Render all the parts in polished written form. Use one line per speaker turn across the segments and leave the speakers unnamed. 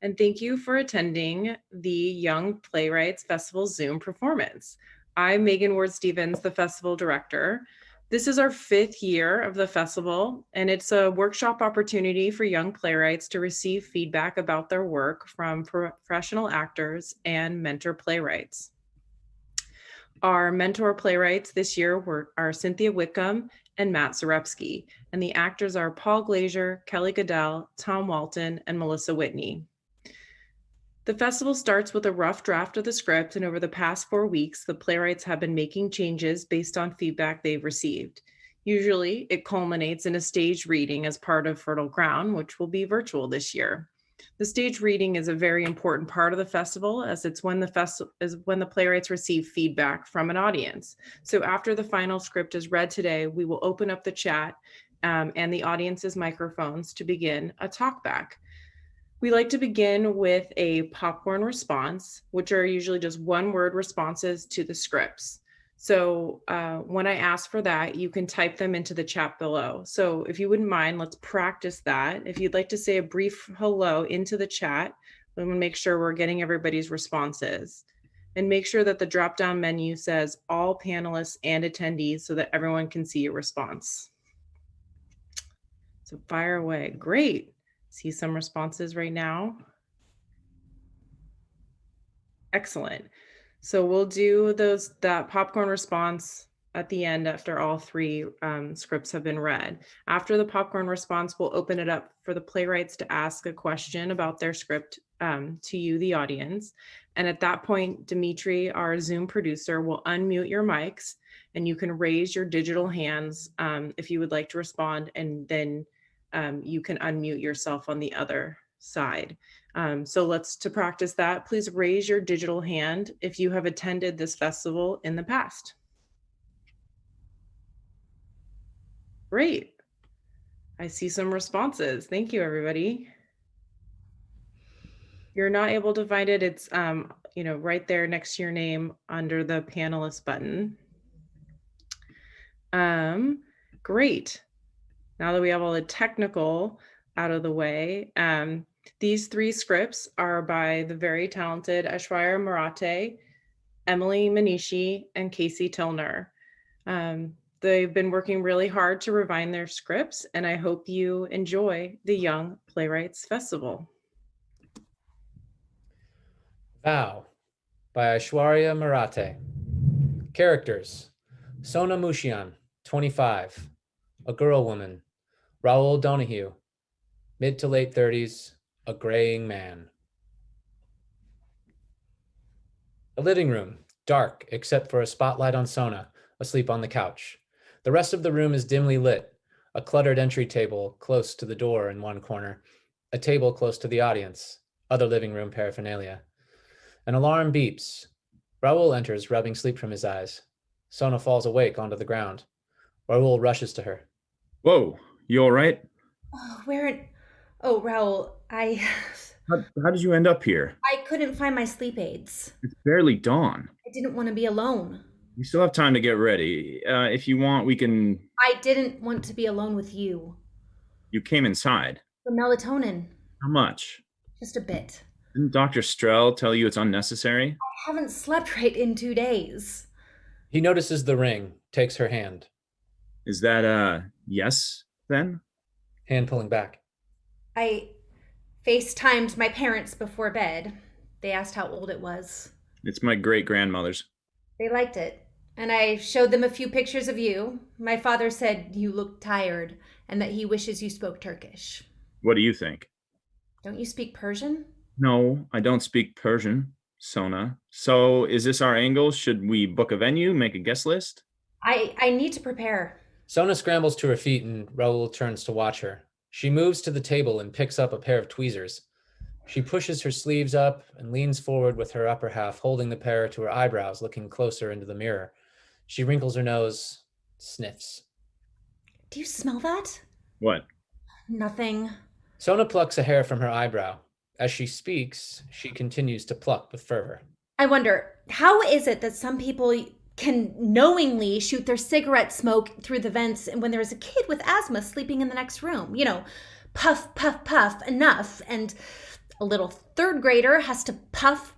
and thank you for attending the Young Playwrights Festival Zoom performance. I'm Megan Ward-Stevens, the festival director. This is our 5th year of the festival, and it's a workshop opportunity for young playwrights to receive feedback about their work from professional actors and mentor playwrights. Our mentor playwrights this year are Cynthia Whitcomb and Matt Zarepsky, and the actors are Paul Glazier, Kelly Goodell, Tom Walton, and Melissa Whitney. The festival starts with a rough draft of the script, and over the past 4 weeks, the playwrights have been making changes based on feedback they've received. Usually, it culminates in a staged reading as part of Fertile Ground, which will be virtual this year. The stage reading is a very important part of the festival, as it's when the playwrights receive feedback from an audience. So after the final script is read today, we will open up the chat and the audience's microphones to begin a talkback. We like to begin with a popcorn response, which are usually just one-word responses to the scripts. So when I ask for that, you can type them into the chat below. So if you wouldn't mind, let's practice that. If you'd like to say a brief hello into the chat, we will make sure we're getting everybody's responses. And make sure that the drop-down menu says all panelists and attendees so that everyone can see your response. So fire away. Great. See some responses right now. Excellent. So we'll do that popcorn response at the end after all 3 scripts have been read. After the popcorn response, we'll open it up for the playwrights to ask a question about their script to you, the audience. And at that point, Dimitri, our Zoom producer, will unmute your mics, and you can raise your digital hands if you would like to respond, and then you can unmute yourself on the other side. So to practice that, please raise your digital hand if you have attended this festival in the past. Great. I see some responses. Thank you, everybody. If you're not able to find it, it's right there next to your name under the panelist button. Great. Now that we have all the technical out of the way, these 3 scripts are by the very talented Aishwarya Marathe, Emily Manishi, and Casey Tilner. They've been working really hard to refine their scripts, and I hope you enjoy the Young Playwrights Festival.
Vow by Aishwarya Marathe. Characters: Sona Mushian, 25, a girl woman. Raoul Donahue, mid to late 30s, a graying man. The living room, dark except for a spotlight on Sona, asleep on the couch. The rest of the room is dimly lit, a cluttered entry table close to the door in one corner, a table close to the audience, other living room paraphernalia. An alarm beeps. Raoul enters, rubbing sleep from his eyes. Sona falls awake onto the ground. Raoul rushes to her.
Whoa, you all right?
Oh, Raoul,
How did you end up here?
I couldn't find my sleep aids.
It's barely dawn.
I didn't want to be alone.
You still have time to get ready. If you want, we can...
I didn't want to be alone with you.
You came inside.
The melatonin.
How much?
Just a bit.
Didn't Dr. Strell tell you it's unnecessary?
I haven't slept right in 2 days.
He notices the ring, takes her hand.
Is that yes, then?
Hand pulling back.
I FaceTimed my parents before bed. They asked how old it was.
It's my great-grandmother's.
They liked it. And I showed them a few pictures of you. My father said you looked tired and that he wishes you spoke Turkish.
What do you think?
Don't you speak Persian?
No, I don't speak Persian, Sona. So is this our angle? Should we book a venue, make a guest list?
I need to prepare.
Sona scrambles to her feet and Raoul turns to watch her. She moves to the table and picks up a pair of tweezers. She pushes her sleeves up and leans forward with her upper half, holding the pair to her eyebrows, looking closer into the mirror. She wrinkles her nose, sniffs.
Do you smell that?
What?
Nothing.
Sona plucks a hair from her eyebrow. As she speaks, she continues to pluck with fervor.
I wonder, how is it that some people can knowingly shoot their cigarette smoke through the vents when there's a kid with asthma sleeping in the next room? You know, puff, puff, puff, enough, and A little third grader has to puff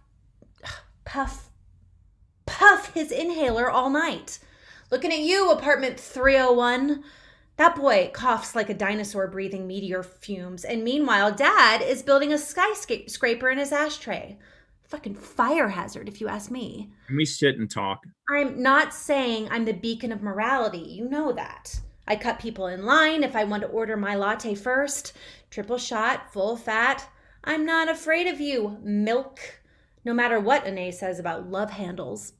his inhaler all night. Looking at you, apartment 301. That boy coughs like a dinosaur breathing meteor fumes, and meanwhile, Dad is building a skyscraper in his ashtray. Fucking fire hazard, if you ask me.
Can we sit and talk?
I'm not saying I'm the beacon of morality. You know that. I cut people in line if I want to order my latte first. Triple shot, full fat. I'm not afraid of you, milk. No matter what Anae says about love handles.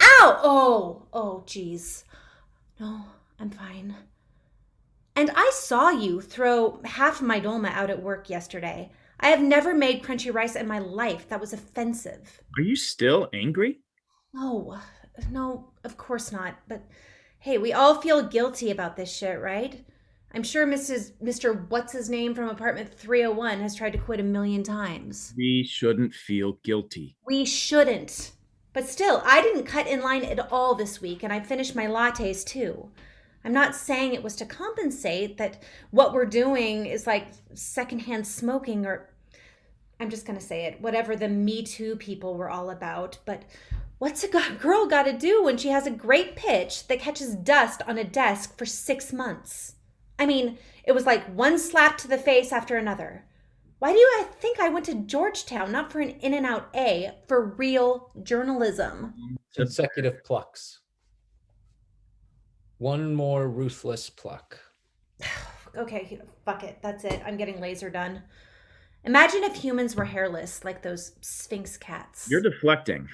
Ow! Oh, geez. No, I'm fine. And I saw you throw half my dolma out at work yesterday. I have never made crunchy rice in my life. That was offensive.
Are you still angry?
No, of course not. But hey, we all feel guilty about this shit, right? I'm sure Mr. What's-his-name from apartment 301 has tried to quit a million times.
We shouldn't feel guilty.
We shouldn't. But still, I didn't cut in line at all this week, and I finished my lattes too. I'm not saying it was to compensate that what we're doing is like secondhand smoking or, I'm just going to say it, whatever the Me Too people were all about. But what's a girl got to do when she has a great pitch that catches dust on a desk for 6 months? I mean, it was like one slap to the face after another. Why do I think I went to Georgetown, not for an in-and-out A, for real journalism?
Consecutive plucks. One more ruthless pluck.
Okay, fuck it. That's it. I'm getting laser done. Imagine if humans were hairless like those Sphinx cats.
You're deflecting.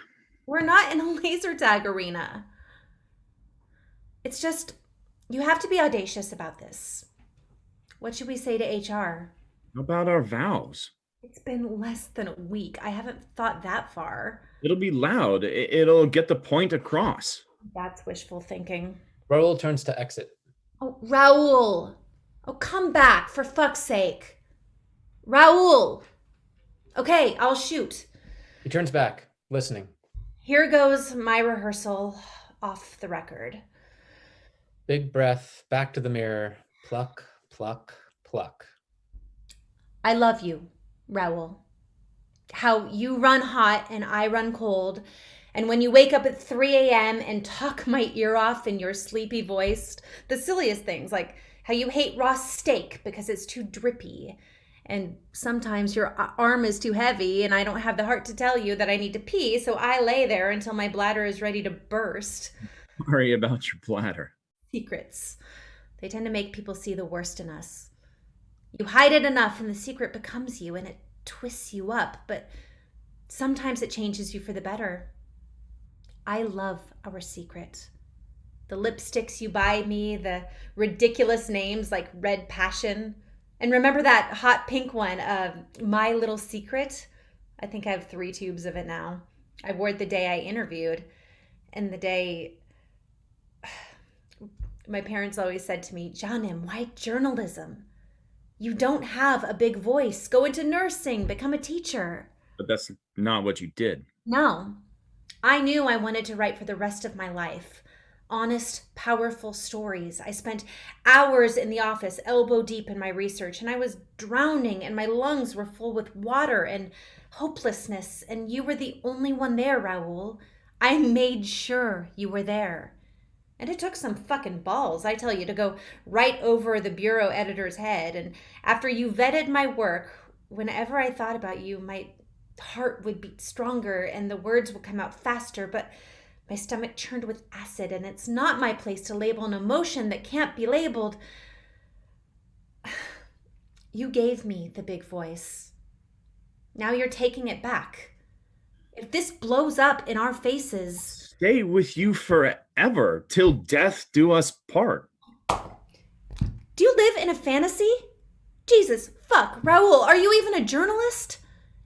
We're not in a laser tag arena. It's just, you have to be audacious about this. What should we say to HR?
How about our vows?
It's been less than a week. I haven't thought that far.
It'll be loud. It'll get the point across.
That's wishful thinking.
Raoul turns to exit.
Oh, Raoul. Oh, come back, for fuck's sake. Raoul. Okay, I'll shoot.
He turns back, listening.
Here goes my rehearsal off the record.
Big breath, back to the mirror. Pluck, pluck, pluck.
I love you, Raoul. How you run hot and I run cold. And when you wake up at 3 a.m. and talk my ear off in your sleepy voice, the silliest things, like how you hate raw steak because it's too drippy. And sometimes your arm is too heavy and I don't have the heart to tell you that I need to pee, so I lay there until my bladder is ready to burst.
Worry about your bladder.
Secrets. They tend to make people see the worst in us. You hide it enough and the secret becomes you and it twists you up, but sometimes it changes you for the better. I love our secret. The lipsticks you buy me, the ridiculous names like Red Passion. And remember that hot pink one, My Little Secret? I think I have 3 tubes of it now. I wore it the day I interviewed. And the day my parents always said to me, Janim, why journalism? You don't have a big voice. Go into nursing, become a teacher.
But that's not what you did.
No. I knew I wanted to write for the rest of my life. Honest, powerful stories. I spent hours in the office, elbow deep in my research, and I was drowning, and my lungs were full with water and hopelessness, and you were the only one there, Raoul. I made sure you were there. And it took some fucking balls, I tell you, to go right over the bureau editor's head, and after you vetted my work, whenever I thought about you, my heart would beat stronger and the words would come out faster, but my stomach churned with acid, and it's not my place to label an emotion that can't be labeled. You gave me the big voice. Now you're taking it back. If this blows up in our faces...
Stay with you forever, till death do us part.
Do you live in a fantasy? Jesus, fuck, Raoul, are you even a journalist?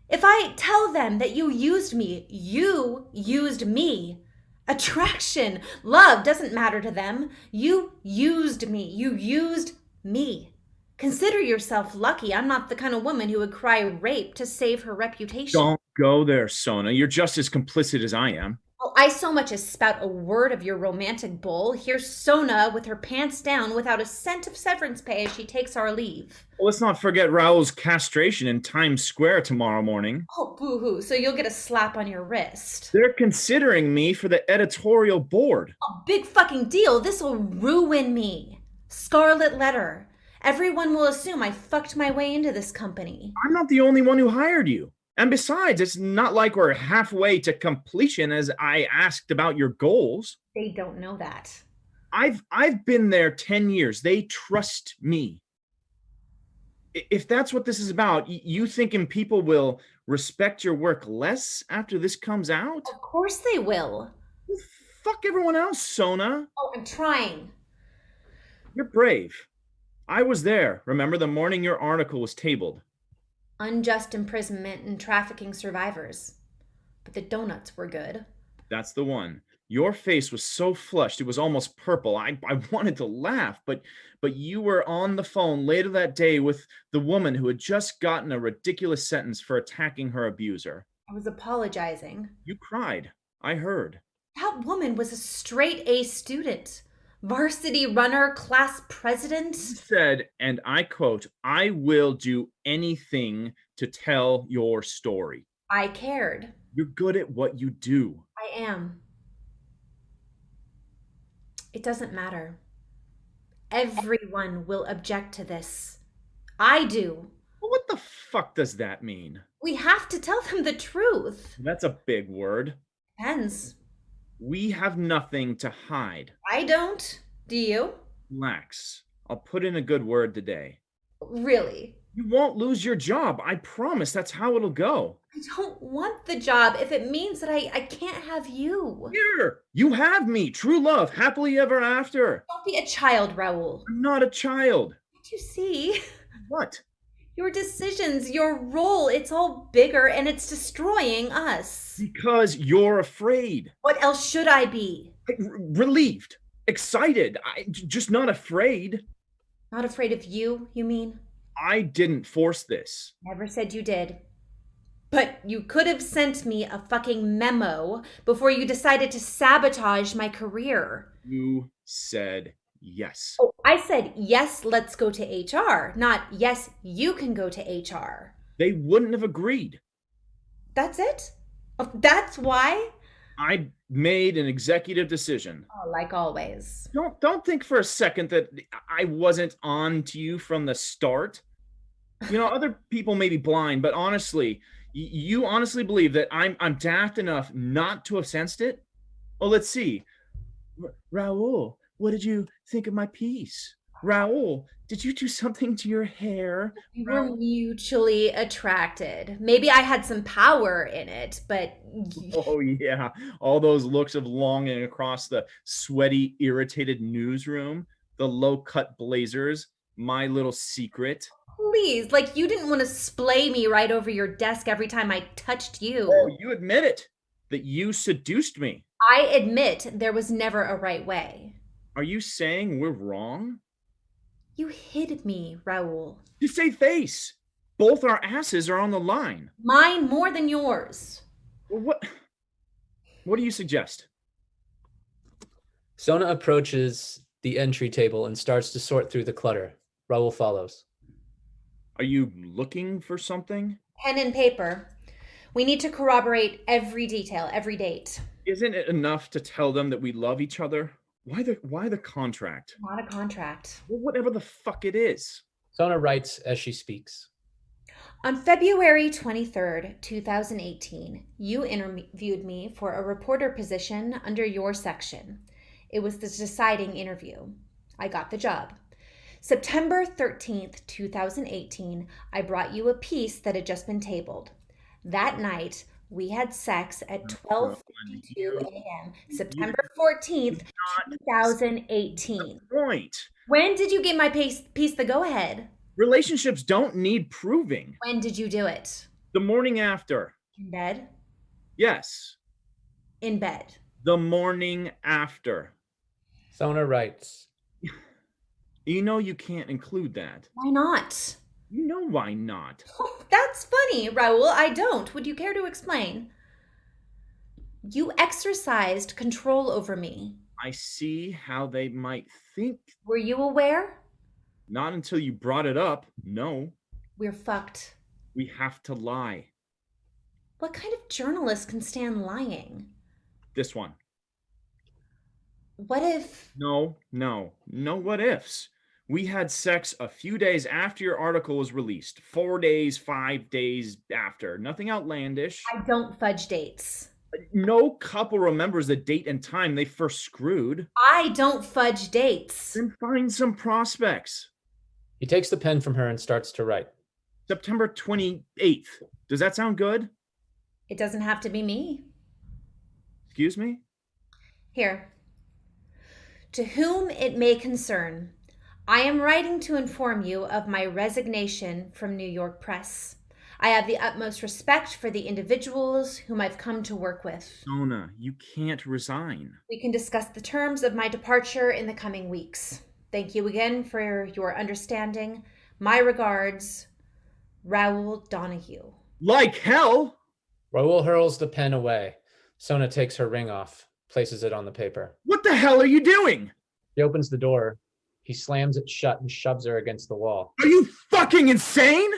If I tell them that you used me, you used me. Attraction, love doesn't matter to them. You used me. You used me. Consider yourself lucky I'm not the kind of woman who would cry rape to save her reputation.
Don't go there, Sona. You're just as complicit as I am.
I so much as spout a word of your romantic bull. Here's Sona with her pants down without a cent of severance pay as she takes our leave.
Well, let's not forget Raoul's castration in Times Square tomorrow morning.
Oh, boo-hoo. So you'll get a slap on your wrist.
They're considering me for the editorial board.
Oh, big fucking deal. This'll ruin me. Scarlet letter. Everyone will assume I fucked my way into this company.
I'm not the only one who hired you. And besides, it's not like we're halfway to completion as I asked about your goals.
They don't know that.
I've been there 10 years. They trust me. If that's what this is about, you thinking people will respect your work less after this comes out?
Of course they will.
Well, fuck everyone else, Sona.
Oh, I'm trying.
You're brave. I was there. Remember the morning your article was tabled?
Unjust imprisonment and trafficking survivors. But the donuts were good.
That's the one. Your face was so flushed, it was almost purple. I wanted to laugh, but you were on the phone later that day with the woman who had just gotten a ridiculous sentence for attacking her abuser.
I was apologizing.
You cried. I heard.
That woman was a straight A student. Varsity runner, class president.
You said, and I quote, "I will do anything to tell your story."
I cared.
You're good at what you do.
I am. It doesn't matter. Everyone will object to this. I do.
Well, what the fuck does that mean?
We have to tell them the truth.
That's a big word.
Depends.
We have nothing to hide.
I don't. Do you?
Relax. I'll put in a good word today.
Really?
You won't lose your job. I promise that's how it'll go.
I don't want the job if it means that I can't have you.
Here, you have me. True love, happily ever after.
Don't be a child, Raoul.
I'm not a child.
Can't you see?
What?
Your decisions, your role, it's all bigger and it's destroying us.
Because you're afraid.
What else should I be?
Relieved. Excited. Just not afraid.
Not afraid of you mean?
I didn't force this.
Never said you did. But you could have sent me a fucking memo before you decided to sabotage my career.
You said yes.
Oh, I said, yes, let's go to HR, not yes, you can go to HR.
They wouldn't have agreed.
That's it? Oh, that's why?
I made an executive decision.
Oh, like always.
Don't think for a second that I wasn't on to you from the start. You know, other people may be blind, but honestly, you honestly believe that I'm daft enough not to have sensed it? Well, let's see. Raoul, what did you think of my piece? Raoul, did you do something to your hair?
We were mutually attracted. Maybe I had some power in it, but...
Oh, yeah. All those looks of longing across the sweaty, irritated newsroom, the low-cut blazers, my little secret.
Please, like you didn't want to splay me right over your desk every time I touched you.
Oh, you admit it, that you seduced me.
I admit there was never a right way.
Are you saying we're wrong?
You hid me, Raoul.
To save face. Both our asses are on the line.
Mine more than yours.
Well, what do you suggest?
Sona approaches the entry table and starts to sort through the clutter. Raoul follows.
Are you looking for something?
Pen and paper. We need to corroborate every detail, every date.
Isn't it enough to tell them that we love each other? Why the contract?
Not a contract.
Well, whatever the fuck it is.
Sona writes as she speaks.
On February 23rd, 2018, you interviewed me for a reporter position under your section. It was the deciding interview. I got the job. September 13th, 2018, I brought you a piece that had just been tabled. That night, we had sex at 12:52 a.m., September 14th, 2018.
Point.
When did you give my piece the go-ahead?
Relationships don't need proving.
When did you do it?
The morning after.
In bed?
Yes.
In bed.
The morning after.
Sona writes.
You know you can't include that.
Why not?
You know why not.
Oh, that's funny, Raoul. I don't. Would you care to explain? You exercised control over me.
I see how they might think.
Were you aware?
Not until you brought it up. No,
We're fucked.
we have to lie.
What kind of journalist can stand lying?
This one.
What if...
No what ifs. We had sex a few days after your article was released. 4 days, 5 days after. Nothing outlandish.
I don't fudge dates.
No couple remembers the date and time they first screwed.
I don't fudge dates.
Then find some prospects.
He takes the pen from her and starts to write.
September 28th. Does that sound good?
It doesn't have to be me.
Excuse me?
Here. To whom it may concern, I am writing to inform you of my resignation from New York Press. I have the utmost respect for the individuals whom I've come to work with.
Sona, you can't resign.
We can discuss the terms of my departure in the coming weeks. Thank you again for your understanding. My regards, Raoul Donahue.
Like hell!
Raoul hurls the pen away. Sona takes her ring off, places it on the paper.
What the hell are you doing?
She opens the door. He slams it shut and shoves her against the wall.
Are you fucking insane?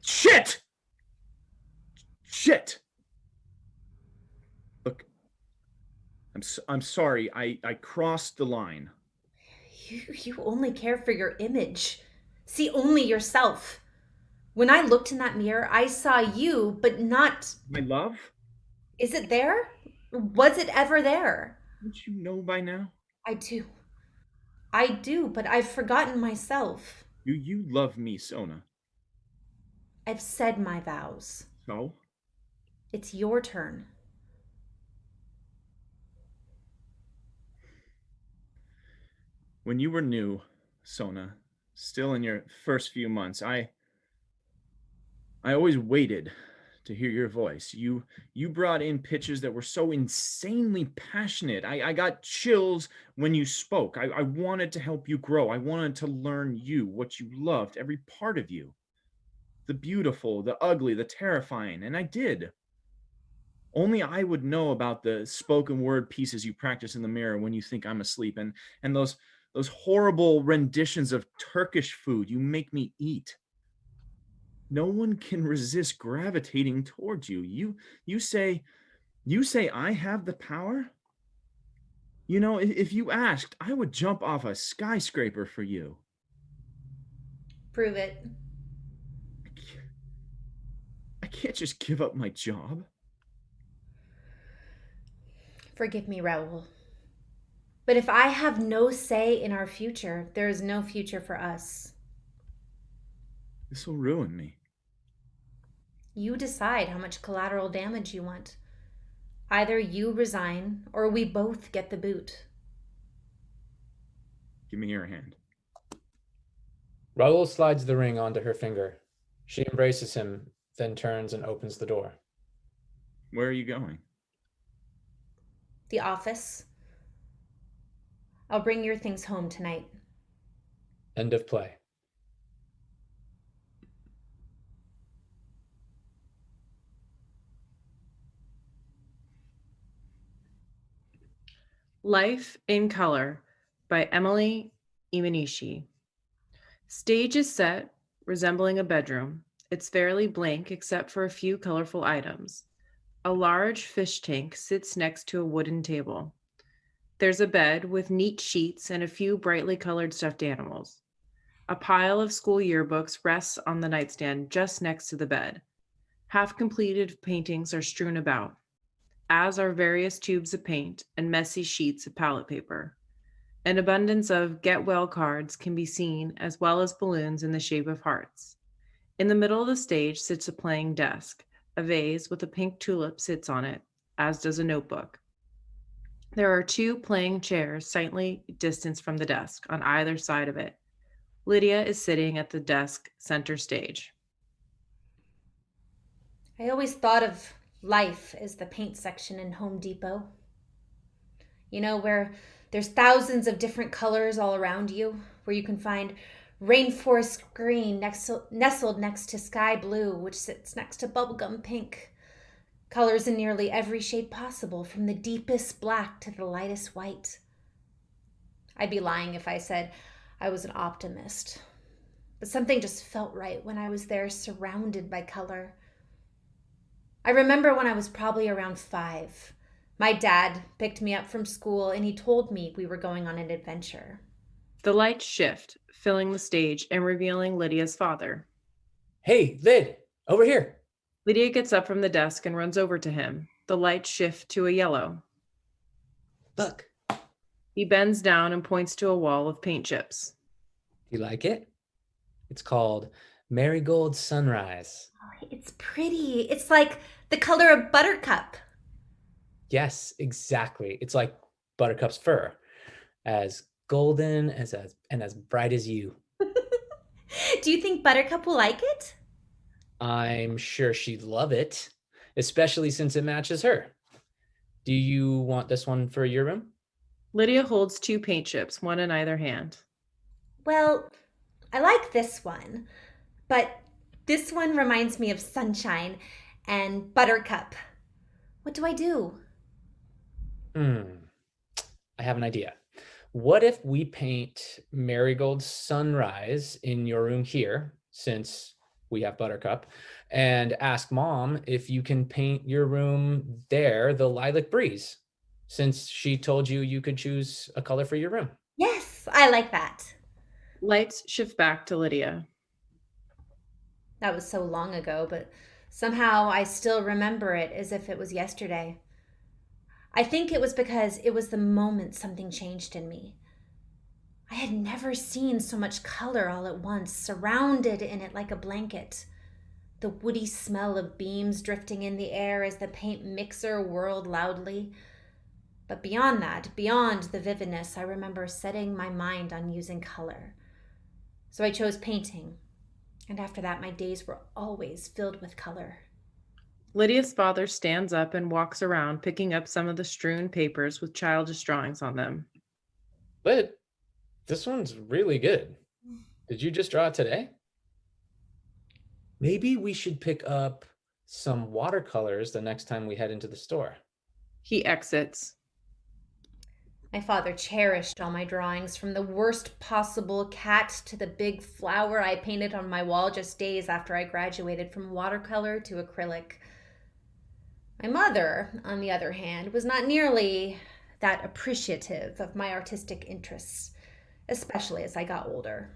Shit! Look, I'm sorry. I crossed the line.
You only care for your image. See only yourself. When I looked in that mirror, I saw you, but not...
My love?
Is it there? Was it ever there?
Don't you know by now?
I do, but I've forgotten myself.
Do you love me, Sona?
I've said my vows.
So?
It's your turn.
When you were new, Sona, still in your first few months, I always waited to hear your voice. You brought in pitches that were so insanely passionate. I got chills when you spoke. I wanted to help you grow. I wanted to learn you, what you loved, every part of you. The beautiful, the ugly, the terrifying, and I did. Only I would know about the spoken word pieces you practice in the mirror when you think I'm asleep, and those horrible renditions of Turkish food you make me eat. No one can resist gravitating towards you. You say I have the power? You know, if you asked, I would jump off a skyscraper for you.
Prove it.
I can't just give up my job.
Forgive me, Raoul. But if I have no say in our future, there is no future for us.
This will ruin me.
You decide how much collateral damage you want. Either you resign or we both get the boot.
Give me your hand.
Raoul slides the ring onto her finger. She embraces him, then turns and opens the door.
Where are you going?
The office. I'll bring your things home tonight.
End of play.
Life in Color by Emily Imanishi. Stage is set, resembling a bedroom. It's fairly blank except for a few colorful items. A large fish tank sits next to a wooden table. There's a bed with neat sheets and a few brightly colored stuffed animals. A pile of school yearbooks rests on the nightstand just next to the bed. Half-completed paintings are strewn about, as are various tubes of paint and messy sheets of palette paper. An abundance of get well cards can be seen, as well as balloons in the shape of hearts. In the middle of the stage sits a playing desk. A vase with a pink tulip sits on it, as does a notebook. There are two playing chairs slightly distanced from the desk on either side of it. Lydia is sitting at the desk center stage.
I always thought of life as the paint section in Home Depot. You know, where there's thousands of different colors all around you, where you can find rainforest green nestled next to sky blue, which sits next to bubblegum pink, Colors in nearly every shade possible, from the deepest black to the lightest white. I'd be lying if I said I was an optimist. But something just felt right when I was there surrounded by color. I remember when I was probably around 5. My dad picked me up from school and he told me we were going on an adventure.
The lights shift, filling the stage and revealing Lydia's father.
Hey, Lid, over here.
Lydia gets up from the desk and runs over to him. The lights shift to a yellow.
Look,
He bends down and points to a wall of paint chips.
do you like it? It's called Marigold Sunrise.
Oh, it's pretty. It's like the color of Buttercup.
Yes, exactly. It's like Buttercup's fur, as golden and as bright as you.
Do you think Buttercup will like it?
I'm sure she'd love it, especially since it matches her. Do you want this one for your room?
Lydia holds 2 paint chips, one in either hand.
Well, I like this one, but this one reminds me of Sunshine and Buttercup. What do I do?
I have an idea. What if we paint Marigold Sunrise in your room here, since we have Buttercup, and ask Mom if you can paint your room there the Lilac Breeze, since she told you you could choose a color for your room.
Yes, I like that.
Lights shift back to Lydia.
That was so long ago, but somehow I still remember it as if it was yesterday. I think it was because it was the moment something changed in me. I had never seen so much color all at once, surrounded in it like a blanket. The woody smell of beams drifting in the air as the paint mixer whirled loudly. But beyond that, beyond the vividness, I remember setting my mind on using color. So I chose painting, and after that my days were always filled with color.
Lydia's father stands up and walks around, picking up some of the strewn papers with childish drawings on them.
Lid, this one's really good. Did you just draw it today? Maybe we should pick up some watercolors the next time we head into the store.
He exits.
My father cherished all my drawings, from the worst possible cat to the big flower I painted on my wall just days after I graduated from watercolor to acrylic. My mother, on the other hand, was not nearly that appreciative of my artistic interests, especially as I got older.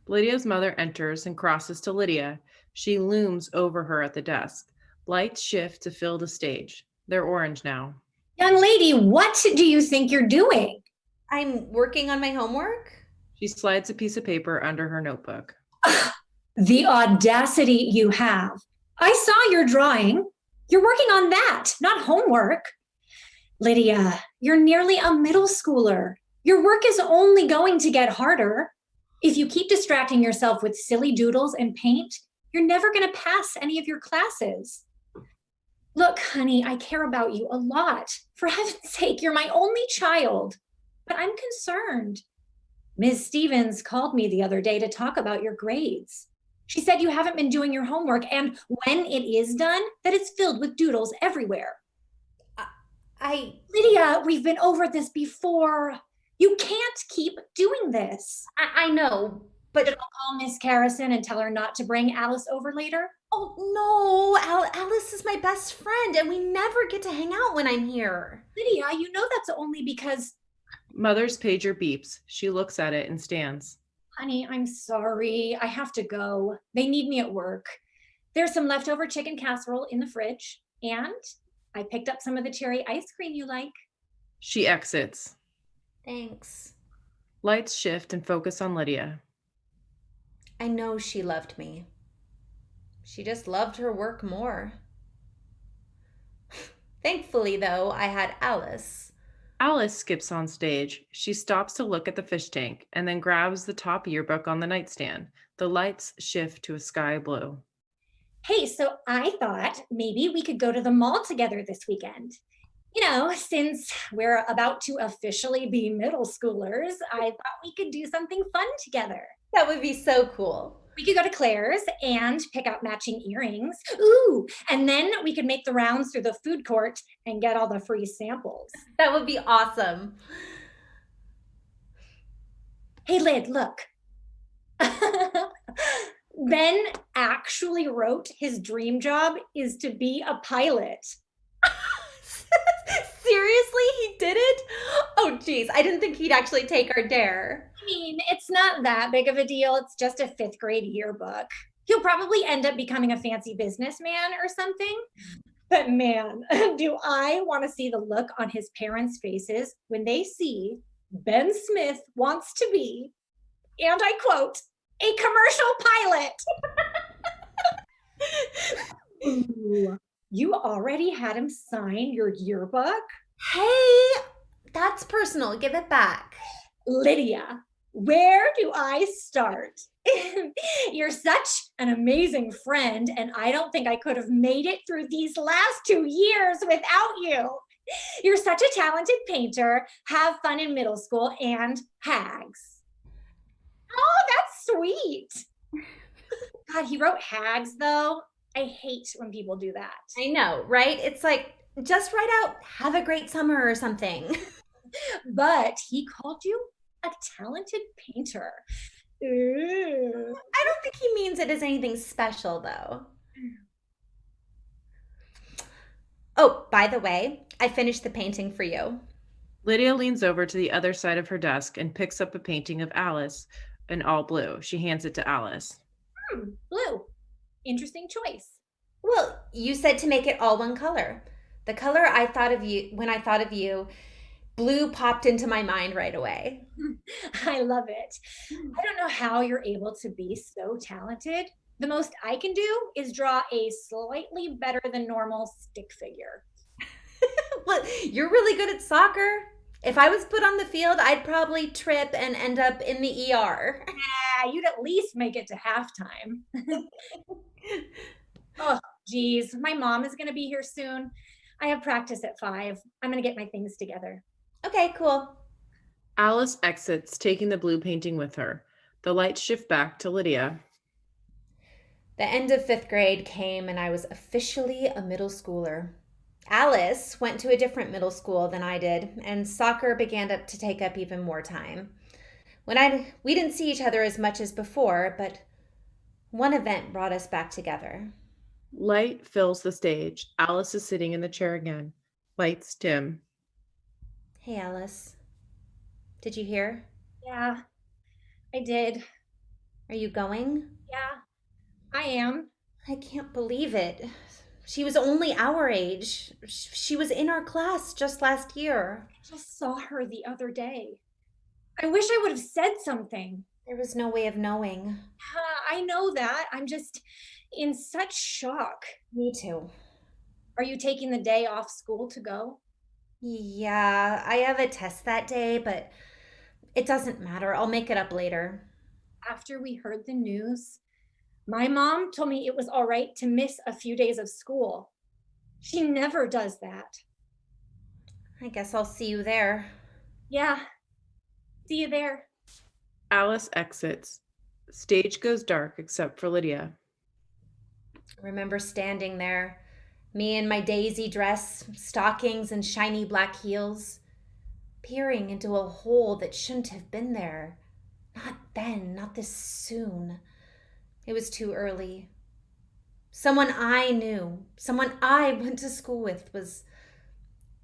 Lydia's mother enters and crosses to Lydia. She looms over her at the desk. Lights shift to fill the stage. They're orange now.
Young lady, what do you think you're doing?
I'm working on my homework.
She slides a piece of paper under her notebook.
The audacity you have. I saw your drawing. You're working on that, not homework. Lydia, you're nearly a middle schooler. Your work is only going to get harder. If you keep distracting yourself with silly doodles and paint, you're never going to pass any of your classes. Look, honey, I care about you a lot. For heaven's sake, you're my only child. But I'm concerned. Ms. Stevens called me the other day to talk about your grades. She said you haven't been doing your homework, and when it is done, that it's filled with doodles everywhere. Lydia, we've been over this before. You can't keep doing this.
I know, but
Should I call Miss Carrison and tell her not to bring Alice over later?
oh no, Alice is my best friend, and we never get to hang out when I'm here.
Lydia, you know that's only because...
Mother's pager beeps. She looks at it and stands.
Honey, I'm sorry. I have to go. They need me at work. There's some leftover chicken casserole in the fridge, and I picked up some of the cherry ice cream you like.
She exits.
Thanks.
Lights shift and focus on Lydia.
I know she loved me. She just loved her work more. Thankfully, though, I had Alice.
Alice skips on stage. She stops to look at the fish tank and then grabs the top yearbook on the nightstand. The lights shift to a sky blue.
Hey, so I thought maybe we could go to the mall together this weekend. You know, since we're about to officially be middle schoolers, I thought we could do something fun together.
That would be so cool.
We could go to Claire's and pick out matching earrings. Ooh, and then we could make the rounds through the food court and get all the free samples.
That would be awesome.
Hey, Lid, look. Ben actually wrote his dream job is to be a pilot.
Seriously, he did it? Oh, geez, I didn't think he'd actually take our dare.
I mean, it's not that big of a deal. It's just a 5th grade yearbook. He'll probably end up becoming a fancy businessman or something. But man, do I want to see the look on his parents' faces when they see Ben Smith wants to be, and I quote, a commercial pilot. Ooh, you already had him sign your yearbook?
Hey, that's personal. Give it back.
Lydia, where do I start? You're such an amazing friend, and I don't think I could have made it through these last 2 years without you. You're such a talented painter, have fun in middle school, and hags. Oh, that's sweet. God, he wrote hags, though. I hate when people do that.
I know, right? It's like, just write out, have a great summer or something.
But he called you a talented painter. Ooh.
I don't think he means it as anything special, though. Oh, by the way, I finished the painting for you.
Lydia leans over to the other side of her desk and picks up a painting of Alice in all blue. She hands it to Alice.
Blue. Interesting choice.
Well, you said to make it all one color. The color I thought of you when I thought of you, blue popped into my mind right away.
I love it. I don't know how you're able to be so talented. The most I can do is draw a slightly better than normal stick figure.
Well, you're really good at soccer. If I was put on the field, I'd probably trip and end up in the ER.
You'd at least make it to halftime. Oh, geez. My mom is going to be here soon. I have practice at 5. I'm going to get my things together.
Okay, cool.
Alice exits, taking the blue painting with her. The lights shift back to Lydia.
The end of 5th grade came and I was officially a middle schooler. Alice went to a different middle school than I did, and soccer began to take up even more time. We didn't see each other as much as before, but one event brought us back together.
Light fills the stage. Alice is sitting in the chair again. Lights dim.
Hey, Alice. Did you hear?
Yeah, I did.
Are you going?
Yeah, I am.
I can't believe it. She was only our age. She was in our class just last year.
I just saw her the other day. I wish I would have said something.
There was no way of knowing.
I know that. I'm just in such shock.
Me too.
Are you taking the day off school to go?
Yeah, I have a test that day, but it doesn't matter. I'll make it up later.
After we heard the news, my mom told me it was all right to miss a few days of school. She never does that.
I guess I'll see you there.
Yeah. See you there.
Alice exits. Stage goes dark except for Lydia.
I remember standing there, me in my daisy dress, stockings, and shiny black heels, peering into a hole that shouldn't have been there. Not then, not this soon. It was too early. Someone I knew, someone I went to school with was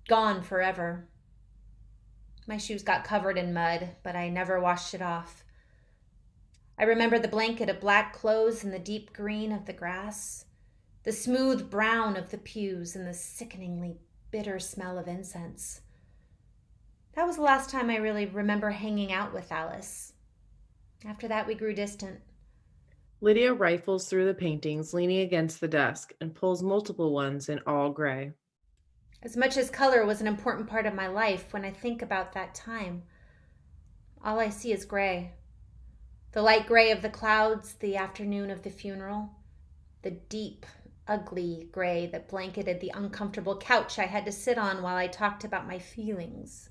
gone forever. My shoes got covered in mud, but I never washed it off. I remember the blanket of black clothes and the deep green of the grass, the smooth brown of the pews, and the sickeningly bitter smell of incense. That was the last time I really remember hanging out with Alice. After that, we grew distant.
Lydia rifles through the paintings, leaning against the desk, and pulls multiple ones in all gray.
As much as color was an important part of my life, when I think about that time, all I see is gray. The light gray of the clouds, the afternoon of the funeral, the deep, ugly gray that blanketed the uncomfortable couch I had to sit on while I talked about my feelings,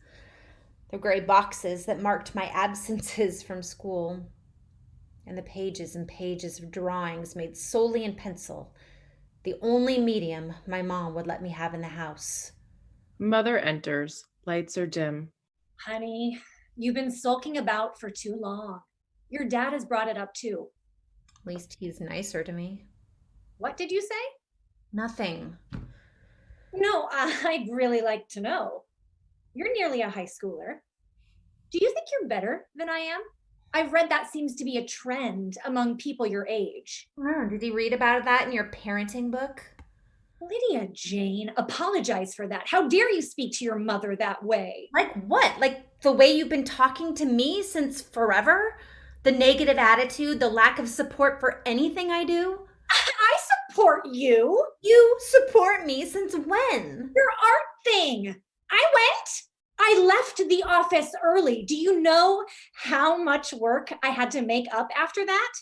the gray boxes that marked my absences from school, and the pages and pages of drawings made solely in pencil, the only medium my mom would let me have in the house.
Mother enters. Lights are dim.
Honey, you've been sulking about for too long. Your dad has brought it up too.
At least he's nicer to me.
What did you say?
Nothing.
No, I'd really like to know. You're nearly a high schooler. Do you think you're better than I am? I've read that seems to be a trend among people your age.
Oh, did you read about that in your parenting book?
Lydia Jane, apologize for that. How dare you speak to your mother that way?
Like what? Like the way you've been talking to me since forever? The negative attitude, the lack of support for anything I do?
I support you.
You support me since when?
Your art thing. I left the office early. Do you know how much work I had to make up after that?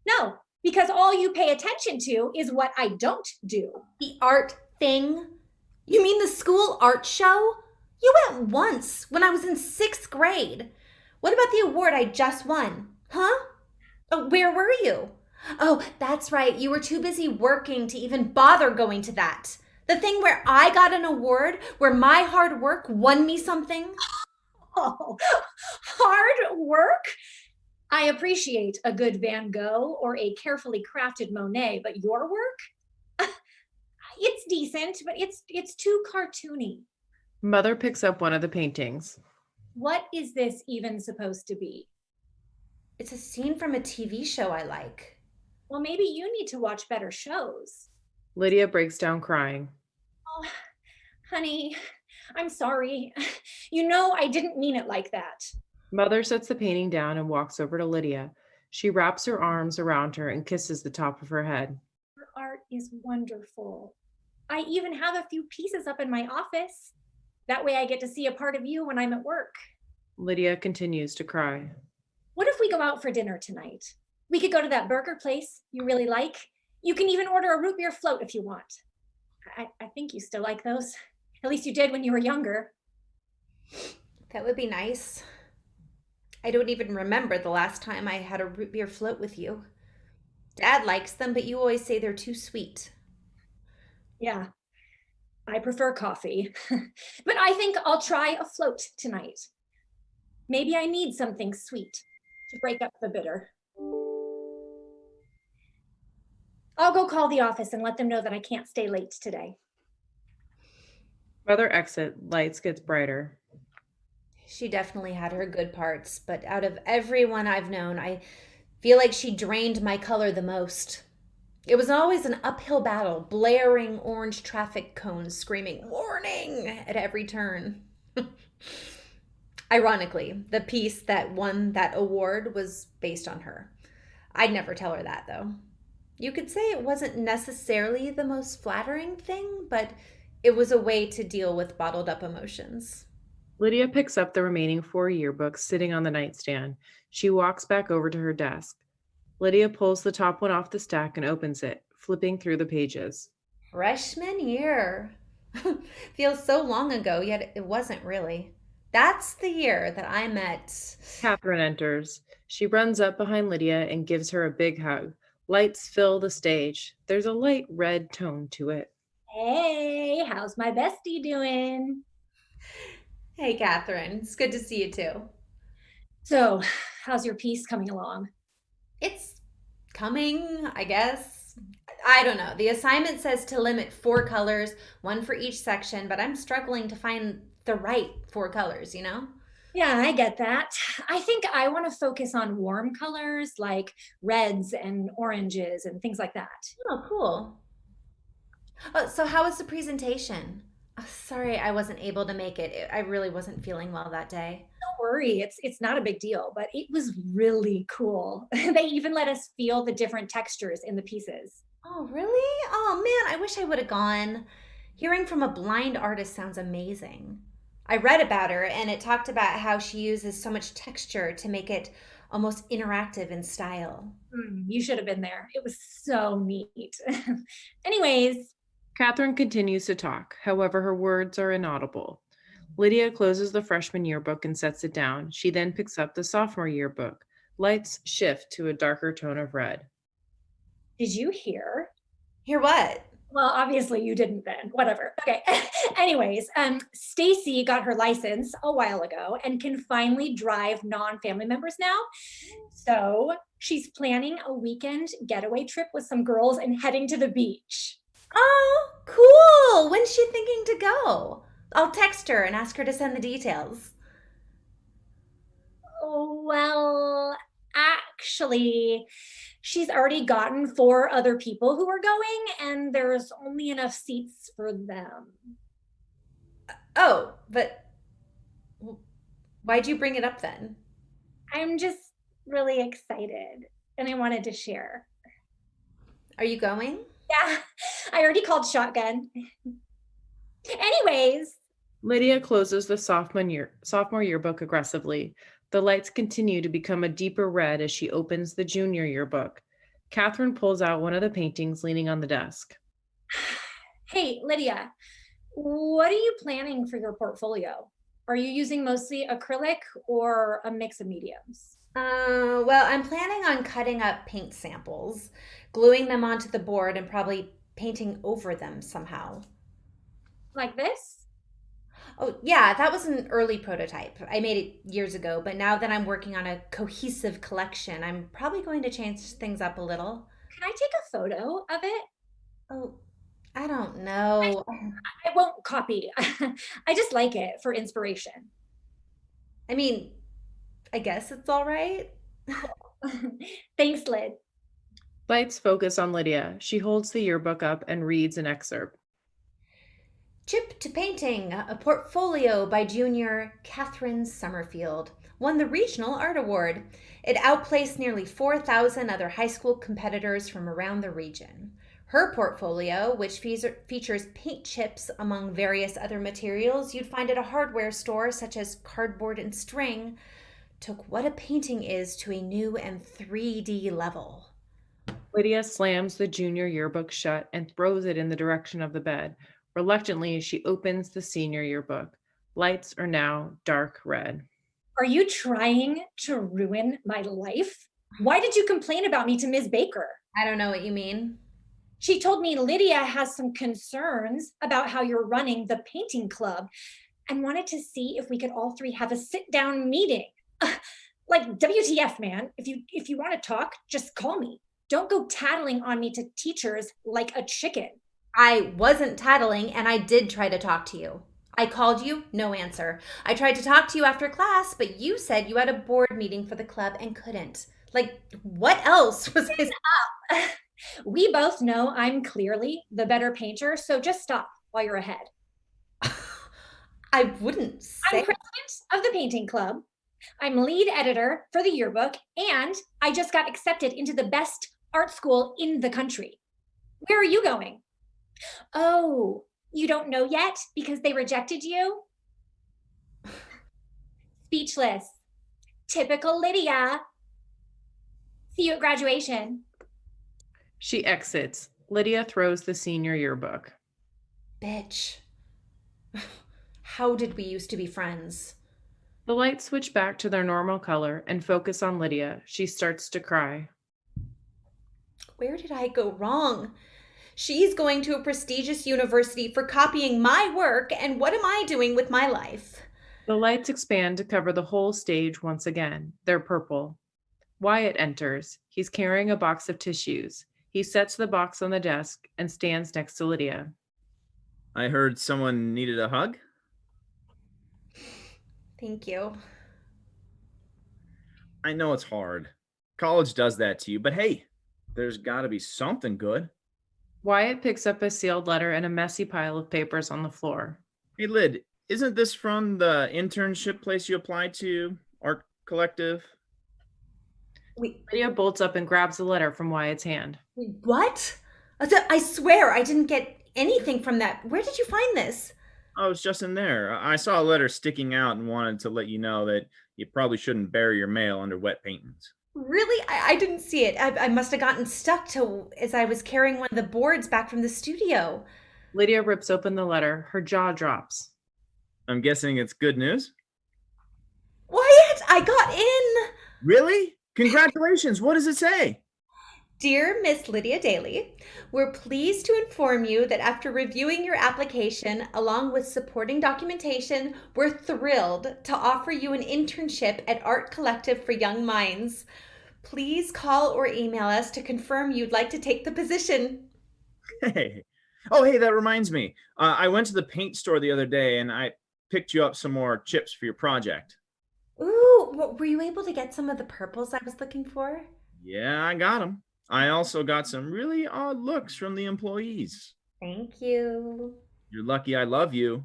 No, because all you pay attention to is what I don't do.
The art thing? You mean the school art show? You went once when I was in 6th grade. What about the award I just won? Huh? Oh, where were you? Oh, that's right. You were too busy working to even bother going to that. The thing where I got an award, where my hard work won me something.
Oh, hard work? I appreciate a good Van Gogh or a carefully crafted Monet, but your work? It's decent, but it's too cartoony.
Mother picks up one of the paintings.
What is this even supposed to be?
It's a scene from a TV show I like.
Well, maybe you need to watch better shows.
Lydia breaks down crying.
Oh, honey, I'm sorry. You know, I didn't mean it like that.
Mother sets the painting down and walks over to Lydia. She wraps her arms around her and kisses the top of her head.
Your art is wonderful. I even have a few pieces up in my office. That way I get to see a part of you when I'm at work.
Lydia continues to cry.
What if we go out for dinner tonight? We could go to that burger place you really like. You can even order a root beer float if you want. I think you still like those. At least you did when you were younger.
That would be nice. I don't even remember the last time I had a root beer float with you. Dad likes them, but you always say they're too sweet.
Yeah, I prefer coffee. But I think I'll try a float tonight. Maybe I need something sweet to break up the bitter. I'll go call the office and let them know that I can't stay late today.
Mother exit. Lights gets brighter.
She definitely had her good parts, but out of everyone I've known, I feel like she drained my color the most. It was always an uphill battle, blaring orange traffic cones screaming, "Warning!" at every turn. Ironically, the piece that won that award was based on her. I'd never tell her that, though. You could say it wasn't necessarily the most flattering thing, but it was a way to deal with bottled up emotions.
Lydia picks up the remaining 4 yearbooks sitting on the nightstand. She walks back over to her desk. Lydia pulls the top one off the stack and opens it, flipping through the pages.
Freshman year. Feels so long ago, yet it wasn't really. That's the year that I met.
Catherine enters. She runs up behind Lydia and gives her a big hug. Lights fill the stage. There's a light red tone to it.
Hey, how's my bestie doing?
Hey, Catherine. It's good to see you too.
So, how's your piece coming along?
It's coming, I guess. I don't know. The assignment says to limit 4 colors, 1 for each section, but I'm struggling to find the right 4 colors, you know?
Yeah, I get that. I think I want to focus on warm colors like reds and oranges and things like that.
Oh, cool. Oh, so how was the presentation? Oh, sorry I wasn't able to make it. I really wasn't feeling well that day.
Don't worry, it's not a big deal, but it was really cool. They even let us feel the different textures in the pieces.
Oh, really? Oh, man, I wish I would have gone. Hearing from a blind artist sounds amazing. I read about her and it talked about how she uses so much texture to make it almost interactive in style.
You should have been there. It was so neat. Anyways,
Catherine continues to talk. However, her words are inaudible. Lydia closes the freshman yearbook and sets it down. She then picks up the sophomore yearbook. Lights shift to a darker tone of red.
Did you hear?
Hear what?
Well, obviously you didn't then. Whatever. Okay. Anyways, Stacy got her license a while ago and can finally drive non-family members now. So she's planning a weekend getaway trip with some girls and heading to the beach.
Oh, cool. When's she thinking to go? I'll text her and ask her to send the details.
Oh, well, actually, she's already gotten 4 other people who are going, and there's only enough seats for them.
Oh, but why'd you bring it up then?
I'm just really excited, and I wanted to share.
Are you going?
Yeah, I already called shotgun. Anyways,
Lydia closes the sophomore yearbook aggressively. The lights continue to become a deeper red as she opens the junior yearbook. Catherine pulls out one of the paintings leaning on the desk.
hey, Lydia, what are you planning for your portfolio? Are you using mostly acrylic or a mix of mediums?
Well, I'm planning on cutting up paint samples, gluing them onto the board, and probably painting over them somehow.
Like this?
Oh, yeah, that was an early prototype. I made it years ago, but now that I'm working on a cohesive collection, I'm probably going to change things up a little.
Can I take a photo of it?
Oh, I don't know.
I won't copy. I just like it for inspiration.
I mean, I guess it's all right.
Thanks, Lyd.
Lights focus on Lydia. She holds the yearbook up and reads an excerpt.
Chip to Painting, a portfolio by junior Catherine Summerfield, won the Regional Art Award. It outplaced nearly 4,000 other high school competitors from around the region. Her portfolio, which features paint chips among various other materials you'd find at a hardware store such as cardboard and string, took what a painting is to a new and 3D level.
Lydia slams the junior yearbook shut and throws it in the direction of the bed. Reluctantly, she opens the senior yearbook. Lights are now dark red.
Are you trying to ruin my life? Why did you complain about me to Ms. Baker?
I don't know what you mean.
She told me Lydia has some concerns about how you're running the painting club and wanted to see if we could all 3 have a sit-down meeting. Like WTF, man. If you want to talk, just call me. Don't go tattling on me to teachers like a chicken.
I wasn't tattling, and I did try to talk to you. I called you, no answer. I tried to talk to you after class, but you said you had a board meeting for the club and couldn't. Like, what else was I...
We both know I'm clearly the better painter, so just stop while you're ahead.
I wouldn't say...
I'm president of the painting club. I'm lead editor for the yearbook, and I just got accepted into the best art school in the country. Where are you going? Oh, you don't know yet because they rejected you? Speechless. Typical Lydia. See you at graduation.
She exits. Lydia throws the senior yearbook.
Bitch. How did we used to be friends?
The lights switch back to their normal color and focus on Lydia. She starts to cry.
Where did I go wrong? She's going to a prestigious university for copying my work, and what am I doing with my life?
The lights expand to cover the whole stage once again. They're purple. Wyatt enters. He's carrying a box of tissues. He sets the box on the desk and stands next to Lydia.
I heard someone needed a hug.
Thank you.
I know it's hard. College does that to you, but hey, there's got to be something good.
Wyatt picks up a sealed letter and a messy pile of papers on the floor.
Hey, Lyd, isn't this from the internship place you applied to, Art Collective?
Lydia bolts up and grabs the letter from Wyatt's hand.
What? I swear I didn't get anything from that. Where did you find this?
Oh, it's just in there. I saw a letter sticking out and wanted to let you know that you probably shouldn't bury your mail under wet paintings.
Really? I didn't see it. I must have gotten stuck as I was carrying one of the boards back from the studio.
Lydia rips open the letter. Her jaw drops.
I'm guessing it's good news?
Wyatt, I got in.
Really? Congratulations. What does it say?
Dear Miss Lydia Daly, we're pleased to inform you that after reviewing your application along with supporting documentation, we're thrilled to offer you an internship at Art Collective for Young Minds. Please call or email us to confirm you'd like to take the position.
Hey. Oh, hey, that reminds me. I went to the paint store the other day and I picked you up some more chips for your project.
Ooh, were you able to get some of the purples I was looking for?
Yeah, I got them. I also got some really odd looks from the employees.
Thank you.
You're lucky I love you.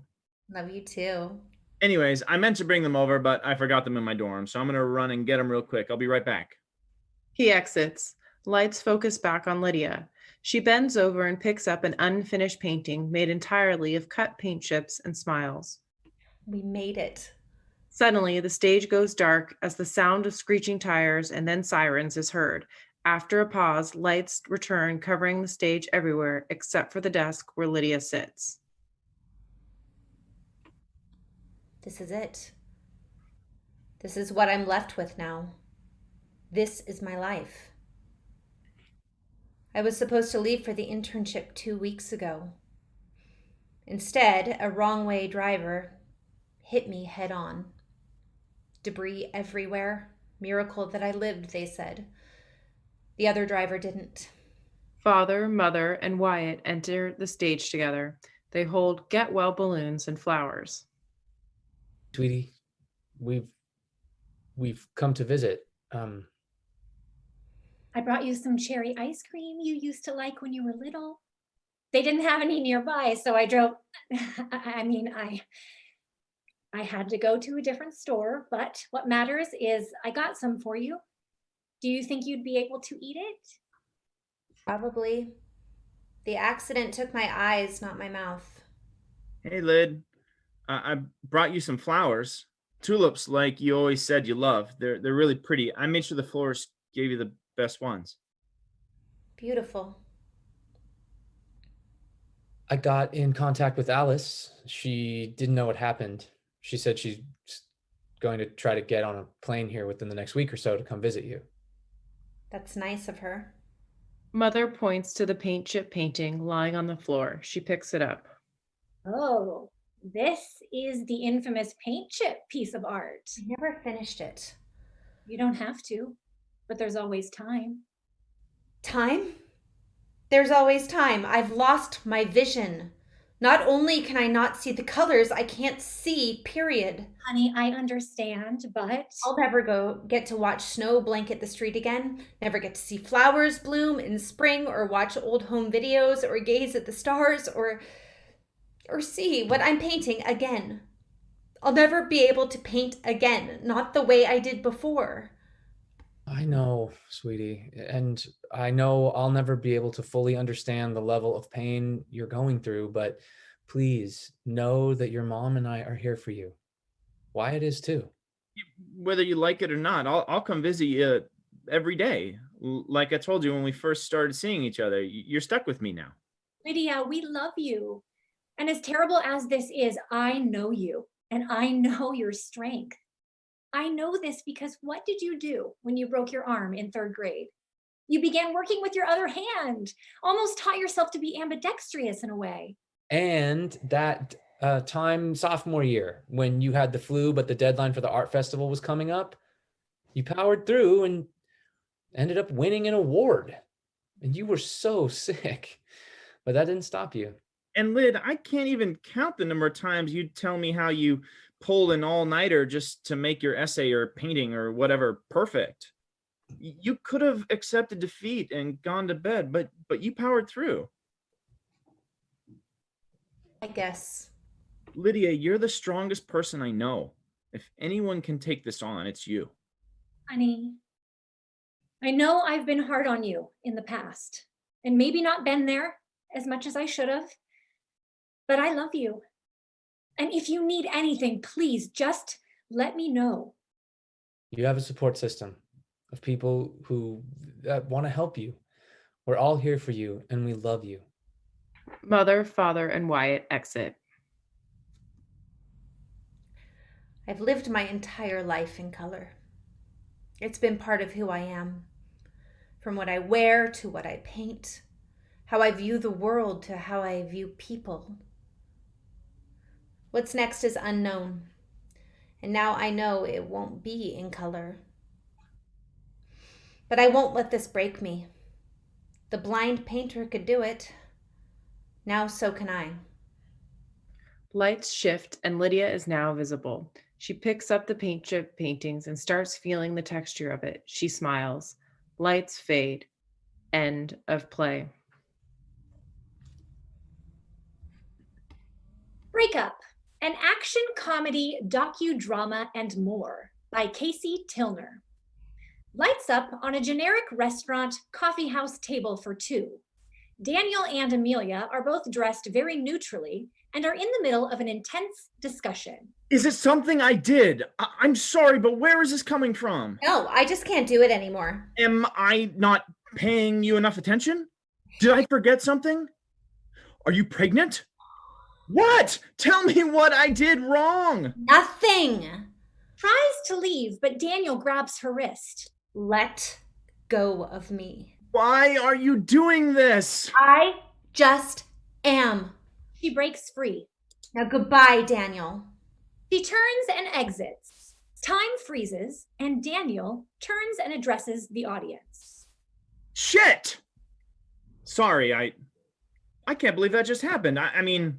Love you too.
Anyways, I meant to bring them over, but I forgot them in my dorm, so I'm going to run and get them real quick. I'll be right back.
He exits. Lights focus back on Lydia. She bends over and picks up an unfinished painting made entirely of cut paint chips and smiles.
We made it.
Suddenly, the stage goes dark as the sound of screeching tires and then sirens is heard. After a pause, lights return, covering the stage everywhere except for the desk where Lydia sits.
This is it. This is what I'm left with now. This is my life. I was supposed to leave for the internship 2 weeks ago. Instead, a wrong-way driver hit me head on. Debris everywhere. Miracle that I lived, they said. The other driver didn't.
Father, mother, and Wyatt enter the stage together. They hold get well balloons and flowers.
Sweetie, we've come to visit.
I brought you some cherry ice cream you used to like when you were little. They didn't have any nearby, so I drove. I had to go to a different store, but what matters is I got some for you. Do you think you'd be able to eat it?
Probably. The accident took my eyes, not my mouth.
Hey, Lyd. I brought you some flowers. Tulips like you always said you love. They're really pretty. I made sure the florist gave you the best ones.
Beautiful.
I got in contact with Alice. She didn't know what happened. She said she's going to try to get on a plane here within the next week or so to come visit you.
That's nice of her.
Mother points to the paint chip painting lying on the floor. She picks it up.
Oh, this is the infamous paint chip piece of art.
I never finished it.
You don't have to, but there's always time.
Time? There's always time. I've lost my vision. Not only can I not see the colors, I can't see, period.
Honey, I understand, but
I'll never get to watch snow blanket the street again, never get to see flowers bloom in spring, or watch old home videos, or gaze at the stars, or see what I'm painting again. I'll never be able to paint again, not the way I did before.
I know, sweetie, and I know I'll never be able to fully understand the level of pain you're going through, but please know that your mom and I are here for you. Wyatt is too.
Whether you like it or not, I'll come visit you every day. Like I told you when we first started seeing each other, you're stuck with me now.
Lydia, we love you. And as terrible as this is, I know you, and I know your strength. I know this because what did you do when you broke your arm in 3rd grade? You began working with your other hand, almost taught yourself to be ambidextrous in a way.
And that time sophomore year when you had the flu, but the deadline for the art festival was coming up, you powered through and ended up winning an award. And you were so sick, but that didn't stop you.
And Lyd, I can't even count the number of times you'd tell me how you pulled an all-nighter just to make your essay or painting or whatever perfect. You could have accepted defeat and gone to bed, but you powered through.
I guess.
Lydia, you're the strongest person I know. If anyone can take this on, it's you.
Honey, I know I've been hard on you in the past, and maybe not been there as much as I should have, but I love you. And if you need anything, please just let me know.
You have a support system of people who want to help you. We're all here for you, and we love you.
Mother, father, and Wyatt exit.
I've lived my entire life in color. It's been part of who I am. From what I wear to what I paint, how I view the world to how I view people. What's next is unknown, and now I know it won't be in color. But I won't let this break me. The blind painter could do it. Now so can I.
Lights shift and Lydia is now visible. She picks up the paint chip paintings and starts feeling the texture of it. She smiles. Lights fade. End of play.
Breakup, an action comedy, docudrama, and more by Casey Tilner. Lights up on a generic restaurant coffee house table for two. Daniel and Amelia are both dressed very neutrally and are in the middle of an intense discussion.
Is it something I did? I'm sorry, but where is this coming from?
No, I just can't do it anymore.
Am I not paying you enough attention? Did I forget something? Are you pregnant? What? Tell me what I did wrong.
Nothing.
Tries to leave, but Daniel grabs her wrist.
Let go of me.
Why are you doing this?
I just am.
She breaks free.
Now goodbye, Daniel.
She turns and exits. Time freezes, and Daniel turns and addresses the audience.
Shit! Sorry, I can't believe that just happened. I mean,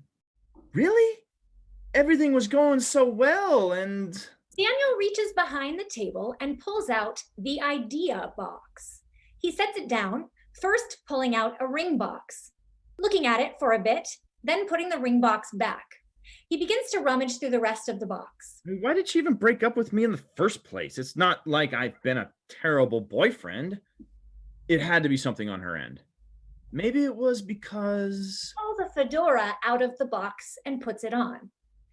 really? Everything was going so well, and...
Daniel reaches behind the table and pulls out the idea box. He sets it down, first pulling out a ring box, looking at it for a bit, then putting the ring box back. He begins to rummage through the rest of the box.
Why did she even break up with me in the first place? It's not like I've been a terrible boyfriend. It had to be something on her end. Maybe it was because...
Pull the fedora out of the box and puts it on.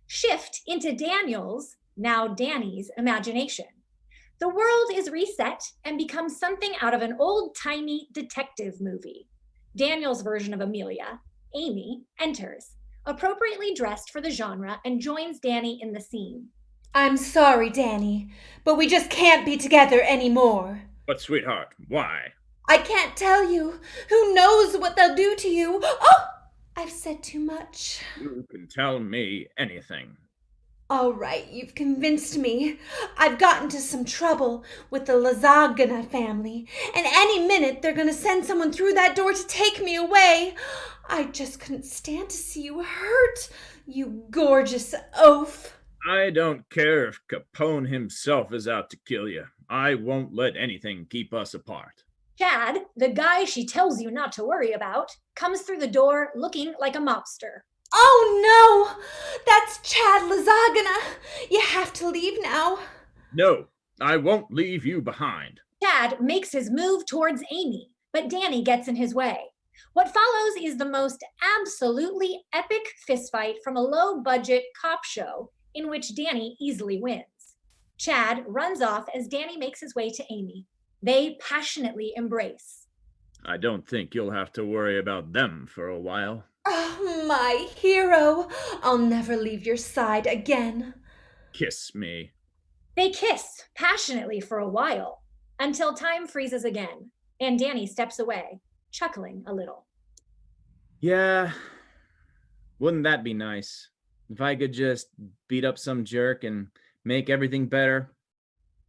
Shift into Daniel's, now Danny's, imagination. The world is reset and becomes something out of an old-timey detective movie. Daniel's version of Amelia, Amy, enters, appropriately dressed for the genre, and joins Danny in the scene.
I'm sorry, Danny, but we just can't be together anymore.
But sweetheart, why?
I can't tell you. Who knows what they'll do to you? Oh, I've said too much.
You can tell me anything.
All right, you've convinced me. I've gotten into some trouble with the Lasagna family, and any minute they're gonna send someone through that door to take me away. I just couldn't stand to see you hurt, you gorgeous oaf.
I don't care if Capone himself is out to kill you. I won't let anything keep us apart.
Chad, the guy she tells you not to worry about, comes through the door looking like a mobster.
Oh no! That's Chad Lasagna! You have to leave now.
No, I won't leave you behind.
Chad makes his move towards Amy, but Danny gets in his way. What follows is the most absolutely epic fistfight from a low-budget cop show in which Danny easily wins. Chad runs off as Danny makes his way to Amy. They passionately embrace.
I don't think you'll have to worry about them for a while.
Oh, my hero. I'll never leave your side again.
Kiss me.
They kiss passionately for a while, until time freezes again, and Danny steps away, chuckling a little.
Yeah, wouldn't that be nice? If I could just beat up some jerk and make everything better.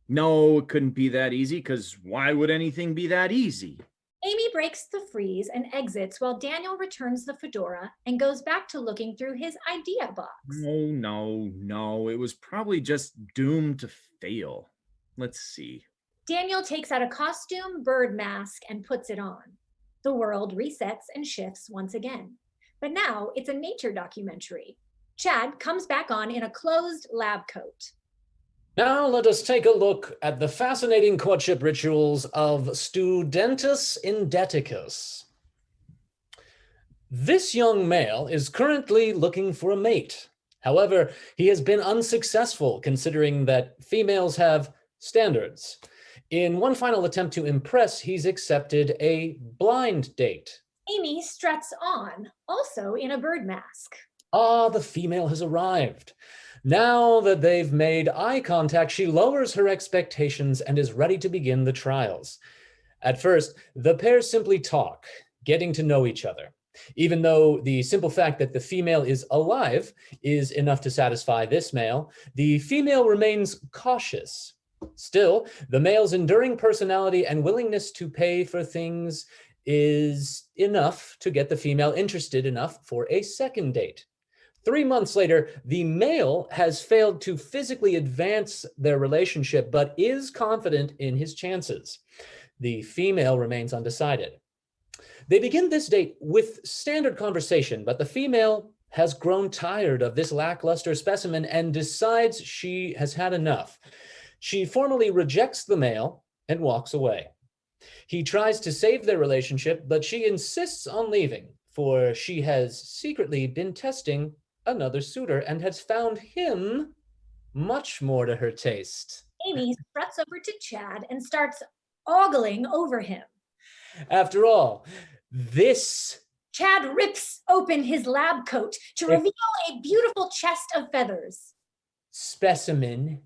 No, it couldn't be that easy, because why would anything be that easy?
Amy breaks the freeze and exits while Daniel returns the fedora and goes back to looking through his idea box.
No. It was probably just doomed to fail. Let's see.
Daniel takes out a costume bird mask and puts it on. The world resets and shifts once again. But now it's a nature documentary. Chad comes back on in a closed lab coat.
Now let us take a look at the fascinating courtship rituals of Studentus Indeticus. This young male is currently looking for a mate. However, he has been unsuccessful considering that females have standards. In one final attempt to impress, he's accepted a blind date.
Amy struts on, also in a bird mask.
Ah, the female has arrived. Now that they've made eye contact, she lowers her expectations and is ready to begin the trials. At first, the pair simply talk, getting to know each other. Even though the simple fact that the female is alive is enough to satisfy this male, the female remains cautious. Still, the male's enduring personality and willingness to pay for things is enough to get the female interested enough for a second date. 3 months later, the male has failed to physically advance their relationship, but is confident in his chances. The female remains undecided. They begin this date with standard conversation, but the female has grown tired of this lackluster specimen and decides she has had enough. She formally rejects the male and walks away. He tries to save their relationship, but she insists on leaving, for she has secretly been testing another suitor and has found him much more to her taste.
Amy struts over to Chad and starts ogling over him.
After all, this
Chad rips open his lab coat to reveal a beautiful chest of feathers.
specimen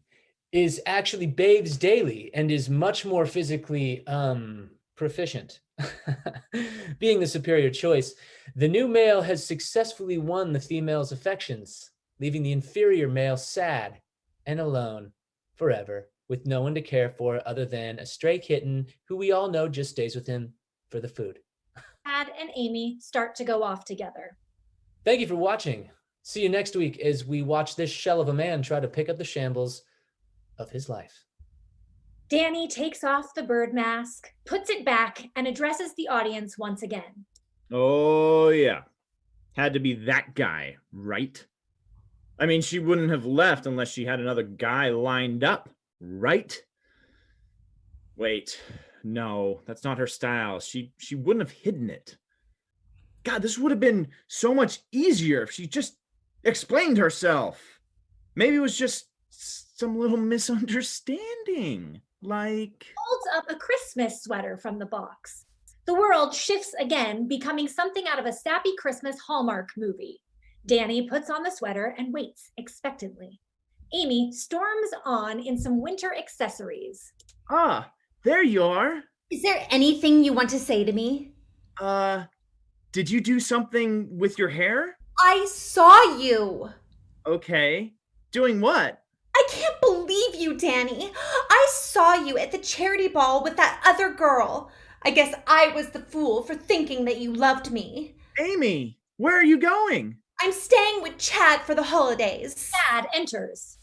is actually bathes daily and is much more physically proficient. Being the superior choice, the new male has successfully won the female's affections, leaving the inferior male sad and alone forever, with no one to care for other than a stray kitten who we all know just stays with him for the food.
Chad and Amy start to go off together.
Thank you for watching. See you next week as we watch this shell of a man try to pick up the shambles of his life.
Danny takes off the bird mask, puts it back, and addresses the audience once again.
Oh, yeah. Had to be that guy, right? I mean, she wouldn't have left unless she had another guy lined up, right? Wait, no, that's not her style. She wouldn't have hidden it. God, this would have been so much easier if she just explained herself. Maybe it was just some little misunderstanding. Like,
Holds up a Christmas sweater from the box. The world shifts again, becoming something out of a sappy Christmas Hallmark movie. Danny puts on the sweater and waits expectantly. Amy storms on in some winter accessories.
ah, there you are.
Is there anything you want to say to me?
Did you do something with your hair?
I saw you.
Okay. Doing what?
I can't believe you, Danny. I saw you at the charity ball with that other girl. I guess I was the fool for thinking that you loved me.
Amy, where are you going?
I'm staying with Chad for the holidays.
Chad enters.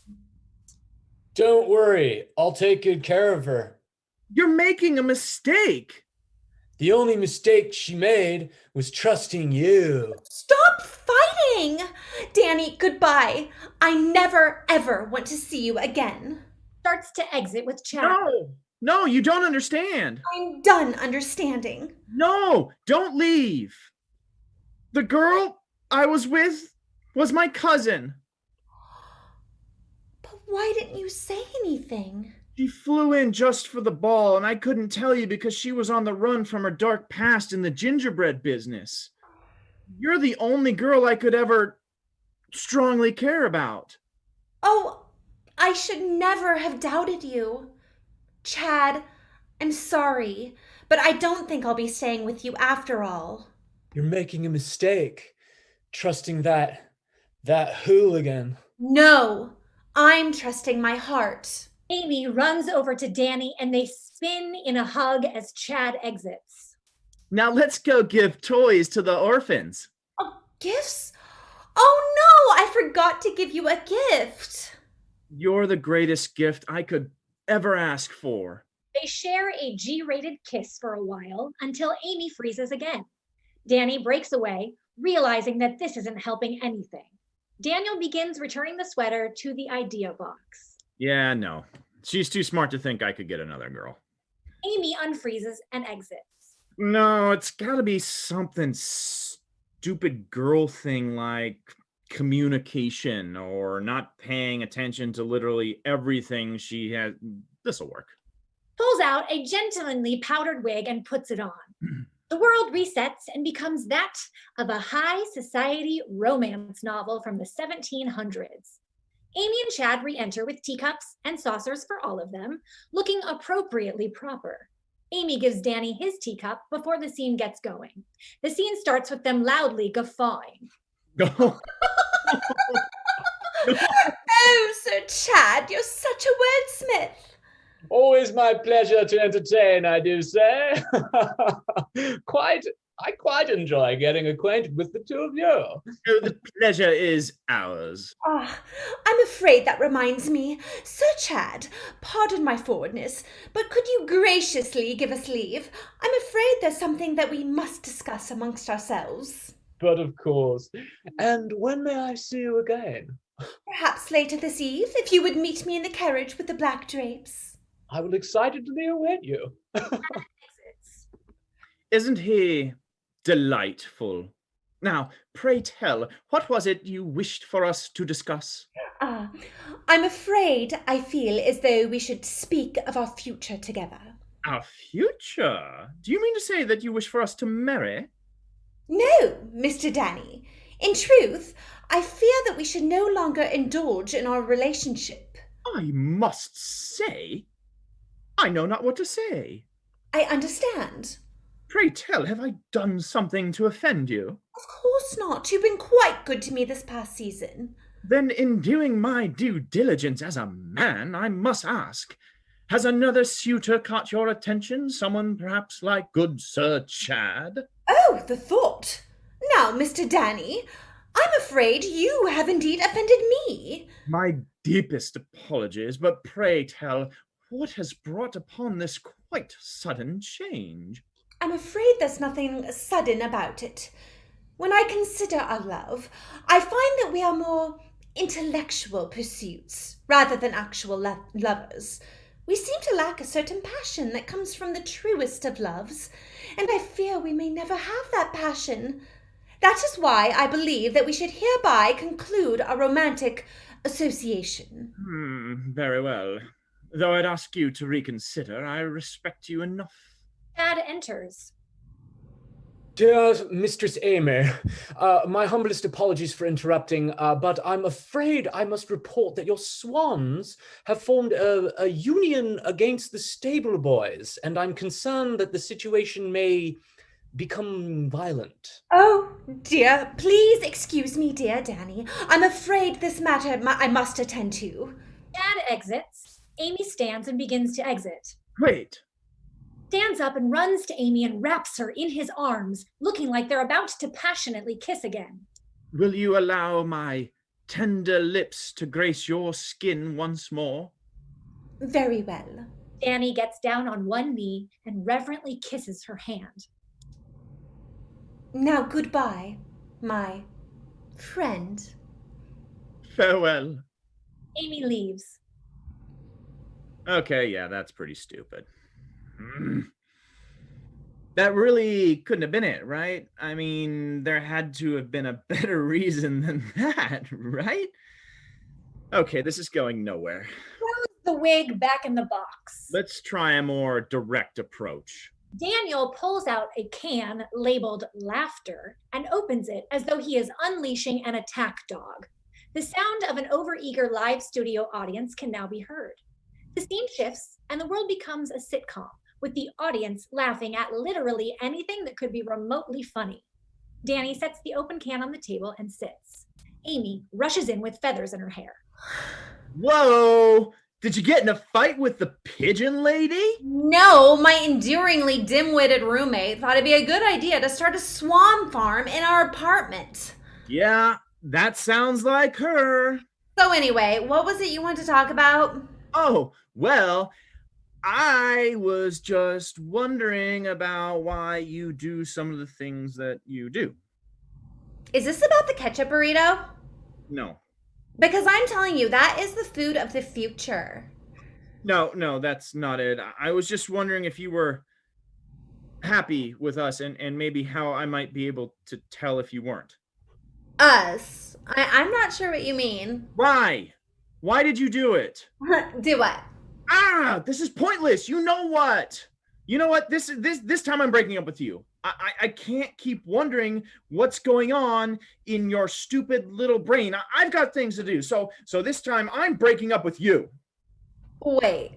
Don't worry, I'll take good care of her.
You're making a mistake.
The only mistake she made was trusting you.
Stop fighting! Danny, goodbye. I never, ever want to see you again.
Starts to exit with Chad.
No, you don't understand.
I'm done understanding.
No, don't leave. The girl I was with was my cousin.
But why didn't you say anything?
She flew in just for the ball, and I couldn't tell you because she was on the run from her dark past in the gingerbread business. You're the only girl I could ever strongly care about.
Oh, I should never have doubted you. Chad, I'm sorry, but I don't think I'll be staying with you after all.
You're making a mistake, trusting that hooligan.
No, I'm trusting my heart.
Amy runs over to Danny and they spin in a hug as Chad exits.
Now let's go give toys to the orphans.
Oh, gifts? Oh no, I forgot to give you a gift.
You're the greatest gift I could ever ask for.
They share a G-rated kiss for a while until Amy freezes again. Danny breaks away, realizing that this isn't helping anything. Daniel begins returning the sweater to the idea box.
Yeah, no. She's too smart to think I could get another girl.
Amy unfreezes and exits.
No, it's gotta be something stupid girl thing like communication or not paying attention to literally everything she has. This'll work.
Pulls out a gentlemanly powdered wig and puts it on. The world resets and becomes that of a high society romance novel from the 1700s. Amy and Chad re-enter with teacups and saucers for all of them, looking appropriately proper. Amy gives Danny his teacup before the scene gets going. The scene starts with them loudly guffawing.
Oh, Sir Chad, you're such a wordsmith.
Always my pleasure to entertain, I do say. I quite enjoy getting acquainted with the two of you.
Oh, the pleasure is ours.
Ah, I'm afraid that reminds me. Sir Chad, pardon my forwardness, but could you graciously give us leave? I'm afraid there's something that we must discuss amongst ourselves.
But of course. And when may I see you again?
Perhaps later this eve, if you would meet me in the carriage with the black drapes.
I will excitedly await you.
Isn't he delightful? Now, pray tell, what was it you wished for us to discuss?
I'm afraid I feel as though we should speak of our future together.
Our future? Do you mean to say that you wish for us to marry?
No, Mr. Danny. In truth, I fear that we should no longer indulge in our relationship.
I must say, I know not what to say.
I understand.
Pray tell, have I done something to offend you?
Of course not. You've been quite good to me this past season.
Then in doing my due diligence as a man, I must ask, has another suitor caught your attention? Someone perhaps like good Sir Chad?
Oh, the thought. Now, Mr. Danny, I'm afraid you have indeed offended me.
My deepest apologies, but pray tell, what has brought upon this quite sudden change?
I'm afraid there's nothing sudden about it. When I consider our love, I find that we are more intellectual pursuits rather than actual lovers. We seem to lack a certain passion that comes from the truest of loves, and I fear we may never have that passion. That is why I believe that we should hereby conclude our romantic association.
Very well. Though I'd ask you to reconsider, I respect you enough.
Chad enters.
Dear Mistress Amy, my humblest apologies for interrupting, but I'm afraid I must report that your swans have formed a union against the stable boys, and I'm concerned that the situation may become violent.
Oh, dear, please excuse me, dear Danny. I'm afraid this matter I must attend to.
Chad exits. Amy stands and begins to exit.
Wait.
Stands up and runs to Amy and wraps her in his arms, looking like they're about to passionately kiss again.
Will you allow my tender lips to grace your skin once more?
Very well.
Danny gets down on one knee and reverently kisses her hand.
Now goodbye, my friend.
Farewell.
Amy leaves.
Okay, yeah, that's pretty stupid. That really couldn't have been it, right? I mean, there had to have been a better reason than that, right? Okay, this is going nowhere.
Throws the wig back in the box.
Let's try a more direct approach.
Daniel pulls out a can labeled laughter and opens it as though he is unleashing an attack dog. The sound of an overeager live studio audience can now be heard. The scene shifts and the world becomes a sitcom, with the audience laughing at literally anything that could be remotely funny. Danny sets the open can on the table and sits. Amy rushes in with feathers in her hair.
Whoa! Did you get in a fight with the pigeon lady?
No, my enduringly dim-witted roommate thought it'd be a good idea to start a swan farm in our apartment.
Yeah, that sounds like her.
So anyway, what was it you wanted to talk about?
Oh, well, I was just wondering about why you do some of the things that you do.
Is this about the ketchup burrito?
No.
Because I'm telling you, that is the food of the future.
No, that's not it. I was just wondering if you were happy with us and maybe how I might be able to tell if you weren't.
Us? I'm not sure what you mean.
Why? Why did you do it?
Do what?
This is pointless. You know what? You know what? This time I'm breaking up with you. I can't keep wondering what's going on in your stupid little brain. I've got things to do. So this time I'm breaking up with you.
Wait,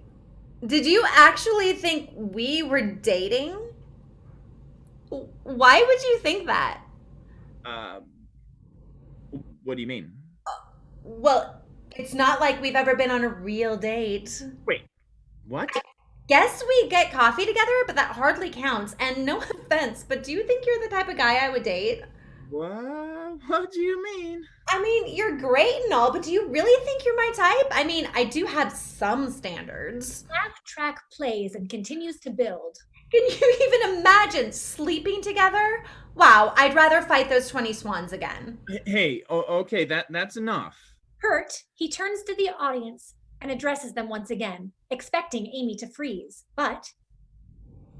did you actually think we were dating? Why would you think that?
What do you mean?
Well, it's not like we've ever been on a real date.
Wait, what?
Guess we get coffee together, but that hardly counts. And no offense, but do you think you're the type of guy I would date?
What do you mean?
I mean, you're great and all, but do you really think you're my type? I mean, I do have some standards.
Laugh track plays and continues to build.
Can you even imagine sleeping together? Wow, I'd rather fight those 20 swans again.
Hey, okay, that's enough.
Hurt, he turns to the audience and addresses them once again, expecting Amy to freeze. But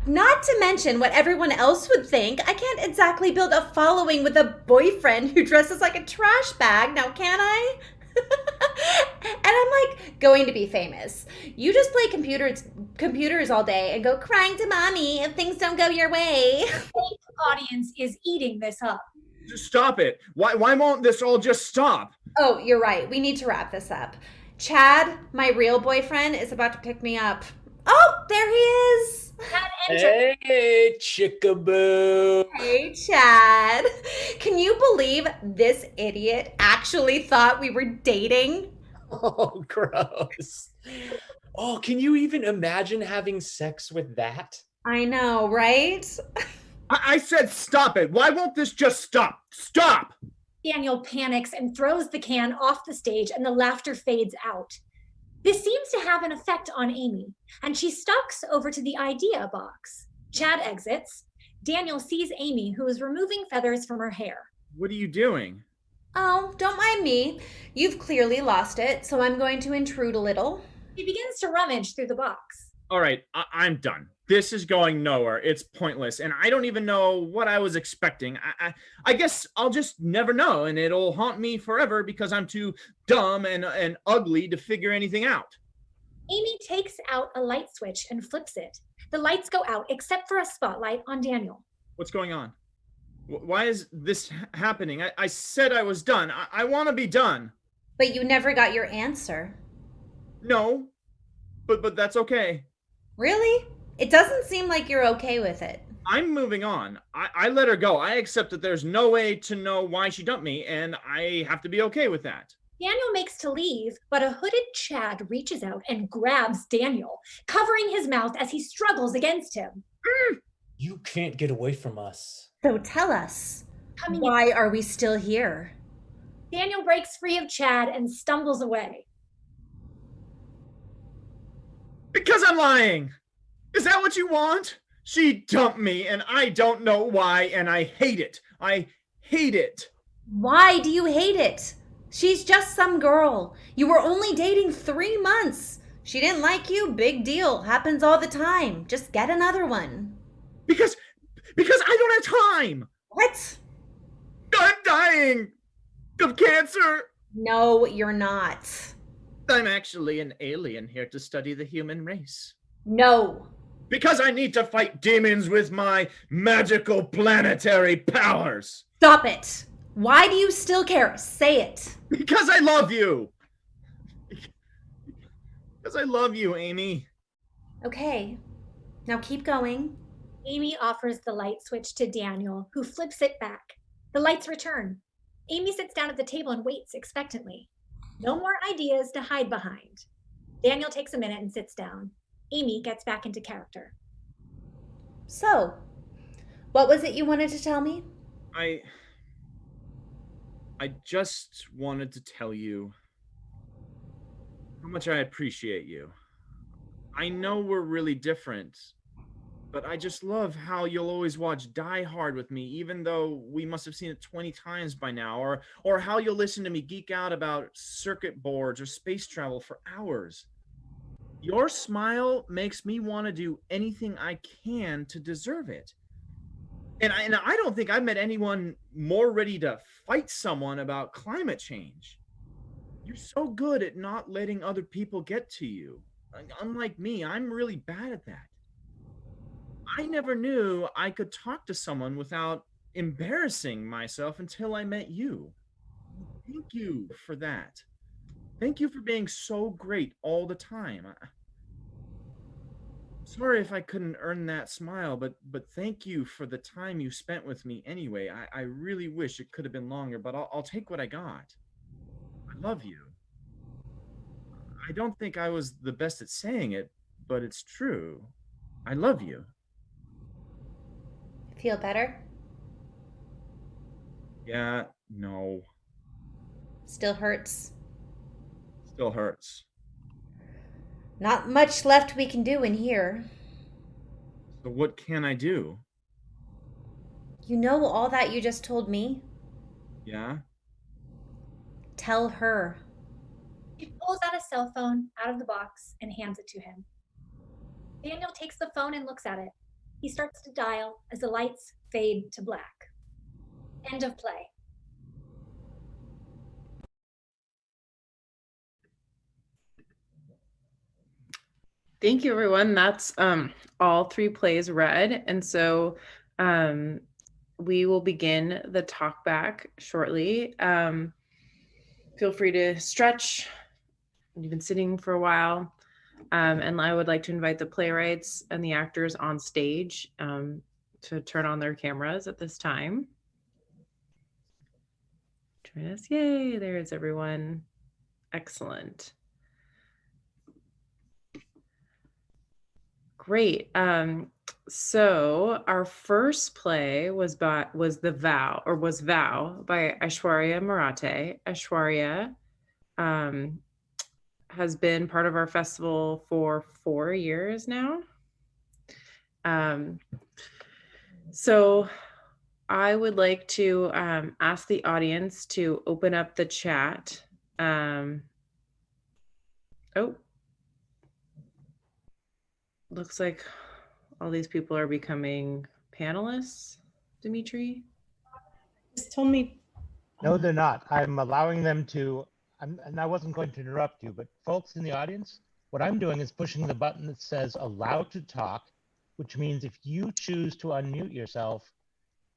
Not to mention what everyone else would think. I can't exactly build a following with a boyfriend who dresses like a trash bag, now can I? And I'm like going to be famous. You just play computers all day and go crying to mommy if things don't go your way.
the audience is eating this up.
Just stop it. Why won't this all just stop?
Oh, you're right. We need to wrap this up. Chad, my real boyfriend, is about to pick me up. Oh, there he is.
Chad enters.
Hey, chickaboo.
Hey, Chad. Can you believe this idiot actually thought we were dating?
Oh, gross. Oh, can you even imagine having sex with that?
I know, right?
I said stop it. Why won't this just stop? Stop!
Daniel panics and throws the can off the stage, and the laughter fades out. This seems to have an effect on Amy, and she stalks over to the idea box. Chad exits. Daniel sees Amy, who is removing feathers from her hair.
What are you doing?
Oh, don't mind me. You've clearly lost it, so I'm going to intrude a little.
He begins to rummage through the box.
All right, I'm done. This is going nowhere. It's pointless, and I don't even know what I was expecting. I guess I'll just never know, and it'll haunt me forever because I'm too dumb and ugly to figure anything out.
Amy takes out a light switch and flips it. The lights go out except for a spotlight on Daniel.
What's going on? Why is this happening? I said I was done. I want to be done.
But you never got your answer.
No, but that's okay.
Really? It doesn't seem like you're okay with it.
I'm moving on. I let her go. I accept that there's no way to know why she dumped me, and I have to be okay with that.
Daniel makes to leave, but a hooded Chad reaches out and grabs Daniel, covering his mouth as he struggles against him.
You can't get away from us.
So tell us,
Coming
why are we still here?
Daniel breaks free of Chad and stumbles away.
Because I'm lying. Is that what you want? She dumped me, and I don't know why, and I hate it. I hate it.
Why do you hate it? She's just some girl. You were only dating 3 months. She didn't like you, big deal. Happens all the time. Just get another one.
Because I don't have time.
What?
I'm dying of cancer.
No, you're not.
I'm actually an alien here to study the human race.
No.
Because I need to fight demons with my magical planetary powers.
Stop it. Why do you still care? Say it.
Because I love you. Because I love you, Amy.
Okay. Now keep going.
Amy offers the light switch to Daniel, who flips it back. The lights return. Amy sits down at the table and waits expectantly. No more ideas to hide behind. Daniel takes a minute and sits down. Amy gets back into character.
So, what was it you wanted to tell me?
I just wanted to tell you how much I appreciate you. I know we're really different, but I just love how you'll always watch Die Hard with me, even though we must have seen it 20 times by now, or how you'll listen to me geek out about circuit boards or space travel for hours. Your smile makes me want to do anything I can to deserve it. And I don't think I've met anyone more ready to fight someone about climate change. You're so good at not letting other people get to you. Unlike me, I'm really bad at that. I never knew I could talk to someone without embarrassing myself until I met you. Thank you for that. Thank you for being so great all the time. Sorry if I couldn't earn that smile, but thank you for the time you spent with me anyway. I really wish it could have been longer, but I'll take what I got. I love you. I don't think I was the best at saying it, but it's true. I love you.
Feel better?
Yeah, no,
Still hurts?
still hurts.
Not much left we can do in here.
So what can I do?
You know all that you just told me?
Yeah?
Tell her.
She pulls out a cell phone out of the box and hands it to him. Daniel takes the phone and looks at it. He starts to dial as the lights fade to black. End of play.
Thank you, everyone. That's all 3 plays read. And so we will begin the talk back shortly. Feel free to stretch. You've been sitting for a while. And I would like to invite the playwrights and the actors on stage to turn on their cameras at this time. Join us. Yay, there's everyone. Excellent. Great. So our first play was Vow by Aishwarya Marathe. Aishwarya has been part of our festival for 4 years now. So I would like to ask the audience to open up the chat. Looks like all these people are becoming panelists, Dimitri.
Just told me.
No, they're not. I'm allowing them to, and I wasn't going to interrupt you, but folks in the audience, what I'm doing is pushing the button that says allow to talk, which means if you choose to unmute yourself,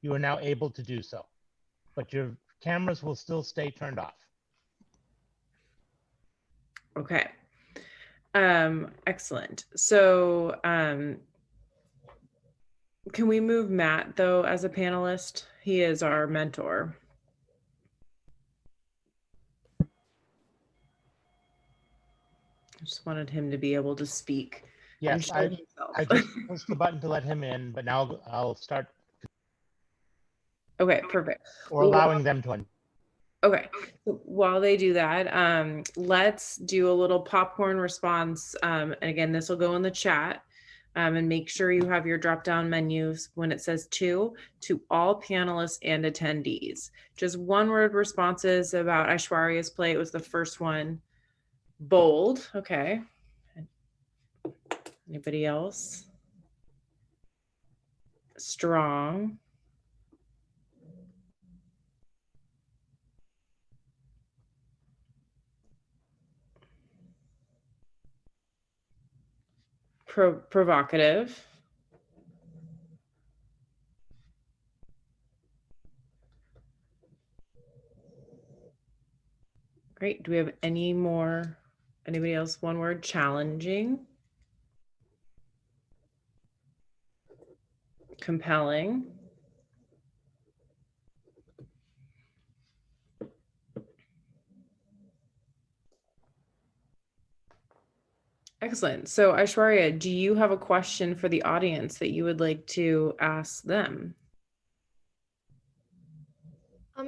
you are now able to do so, but your cameras will still stay turned off.
Okay. Excellent. So can we move Matt though as a panelist? He is our mentor. I just wanted him to be able to speak.
Yes, I just pushed the button to let him in, but now I'll start.
Okay, perfect.
Or allowing them to.
Okay, so while they do that, let's do a little popcorn response. And again, this will go in the chat. And make sure you have your drop-down menus when it says to all panelists and attendees. Just one-word responses about Aishwarya's play. It was the first one. Bold, okay. Anybody else? Strong. Provocative. Great. Do we have anybody else? One word, challenging. Compelling. Excellent. So Aishwarya, do you have a question for the audience that you would like to ask them?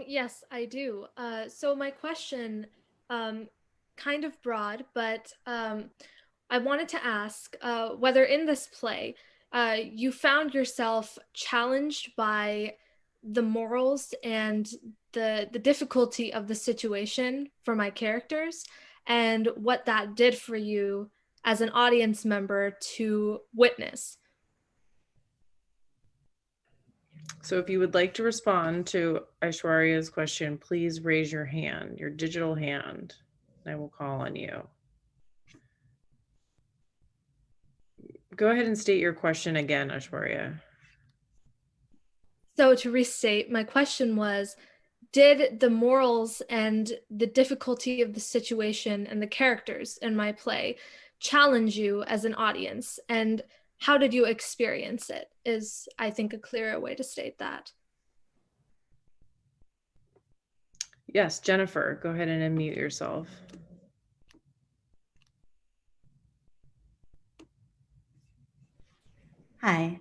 Yes, I do. So my question, kind of broad, but I wanted to ask whether in this play you found yourself challenged by the morals and the difficulty of the situation for my characters, and what that did for you as an audience member to witness.
So if you would like to respond to Aishwarya's question, please raise your hand, your digital hand. I will call on you. Go ahead and state your question again, Aishwarya.
So to restate, my question was, did the morals and the difficulty of the situation and the characters in my play challenge you as an audience? And how did you experience it is, I think, a clearer way to state that.
Yes, Jennifer, go ahead and unmute yourself.
Hi,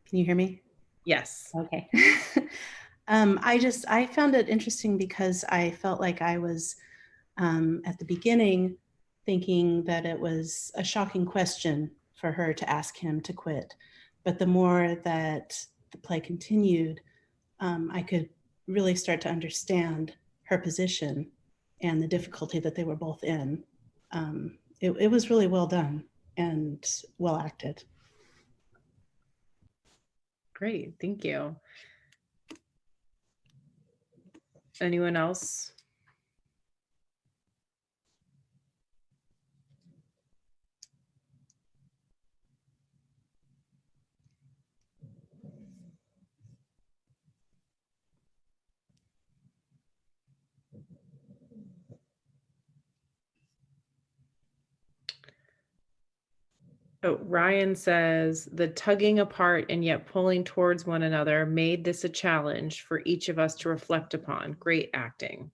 can you hear me?
Yes.
Okay. I found it interesting because I felt like I was at the beginning thinking that it was a shocking question for her to ask him to quit. But the more that the play continued, I could really start to understand her position and the difficulty that they were both in. It was really well done and well acted.
Great, thank you. Anyone else? Oh, Ryan says the tugging apart and yet pulling towards one another made this a challenge for each of us to reflect upon. Great acting.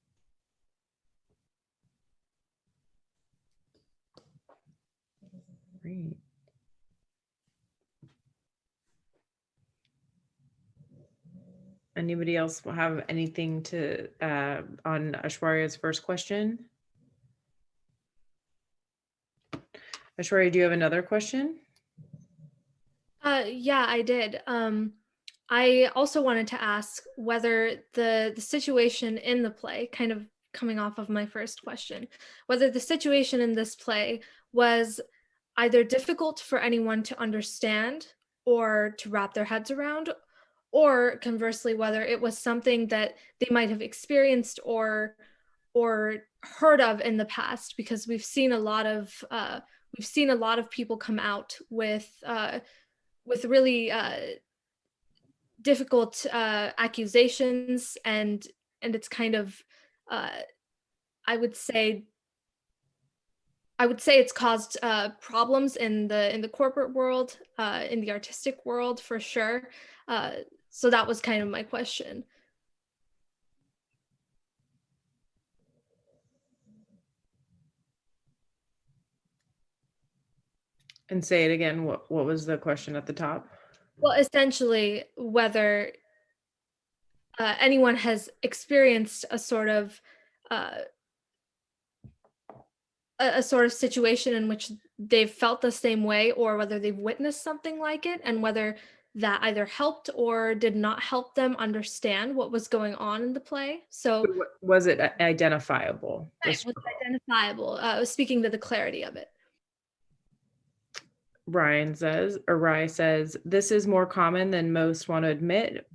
Great. Anybody else have anything to on Aishwarya's first question? Aishwarya, do you have another question?
Yeah, I did. I also wanted to ask whether the situation in the play, kind of coming off of my first question, whether the situation in this play was either difficult for anyone to understand or to wrap their heads around, or conversely, whether it was something that they might have experienced or heard of in the past, because we've seen a lot of people come out with really difficult accusations, and it's kind of I would say it's caused problems in the corporate world, in the artistic world for sure. So that was kind of my question.
And say it again. What was the question at the top?
Well, essentially, whether anyone has experienced a sort of situation in which they've felt the same way, or whether they've witnessed something like it, and whether that either helped or did not help them understand what was going on in the play. So
Was it identifiable?
right, was it identifiable? Speaking to the clarity of it.
Ryan says, this is more common than most want to admit.